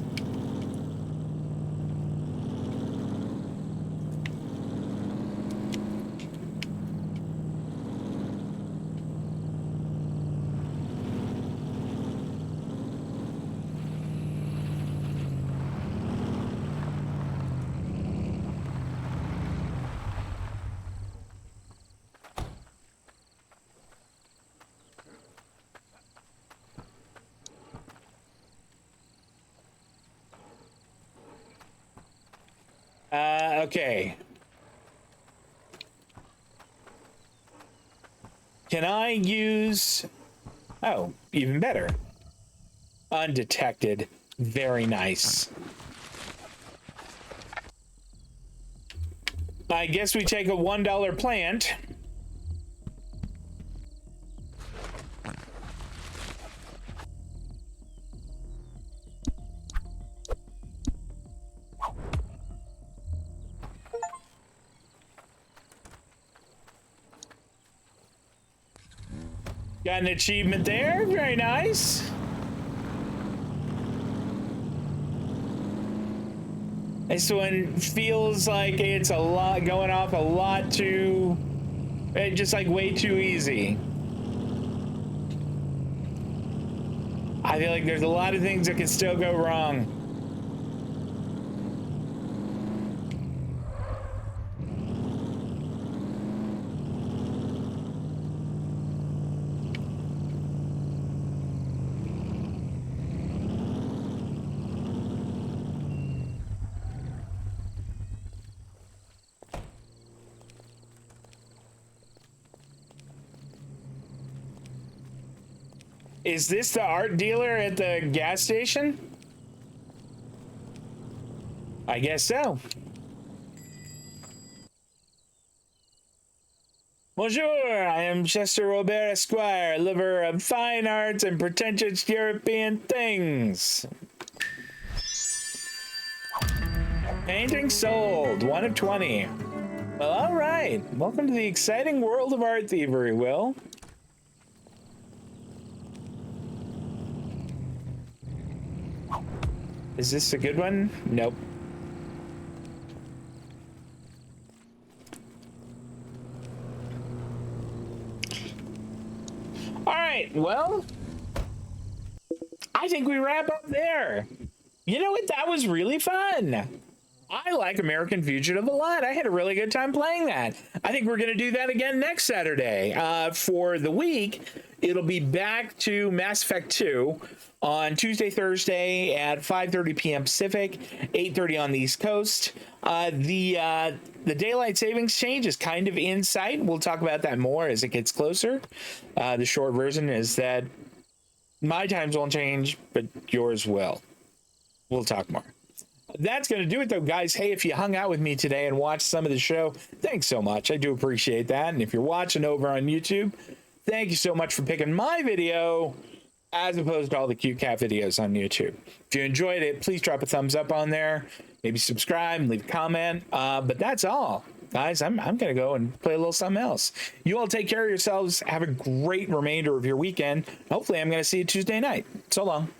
Okay. Can I use... Oh, even better. Undetected. Very nice. I guess we take a $1 plant. Got an achievement there. Very nice. This one feels like it's a lot going off a lot too, just like way too easy. I feel like there's a lot of things that can still go wrong. Is this the art dealer at the gas station? I guess so. Bonjour, I am Chester Robert Esquire, lover of fine arts and pretentious European things. Painting sold, 1 of 20. Well, all right. Welcome to the exciting world of art thievery, Will. Is this a good one? Nope. All right, well, I think we wrap up there. You know what? That was really fun. I like American Fugitive a lot. I had a really good time playing that. I think we're going to do that again next Saturday. For the week, it'll be back to Mass Effect 2 on Tuesday, Thursday at 5:30 p.m. Pacific, 8:30 on the East Coast. The daylight savings change is kind of in sight. We'll talk about that more as it gets closer. The short version is that my times won't change, but yours will. We'll talk more. That's going to do it, though, guys. Hey, if you hung out with me today and watched some of the show, thanks so much. I do appreciate that. And if you're watching over on YouTube, thank you so much for picking my video as opposed to all the cute cat videos on YouTube. If you enjoyed it, please drop a thumbs up on there. Maybe subscribe, leave a comment. But that's all. Guys, I'm going to go and play a little something else. You all take care of yourselves. Have a great remainder of your weekend. Hopefully, I'm going to see you Tuesday night. So long.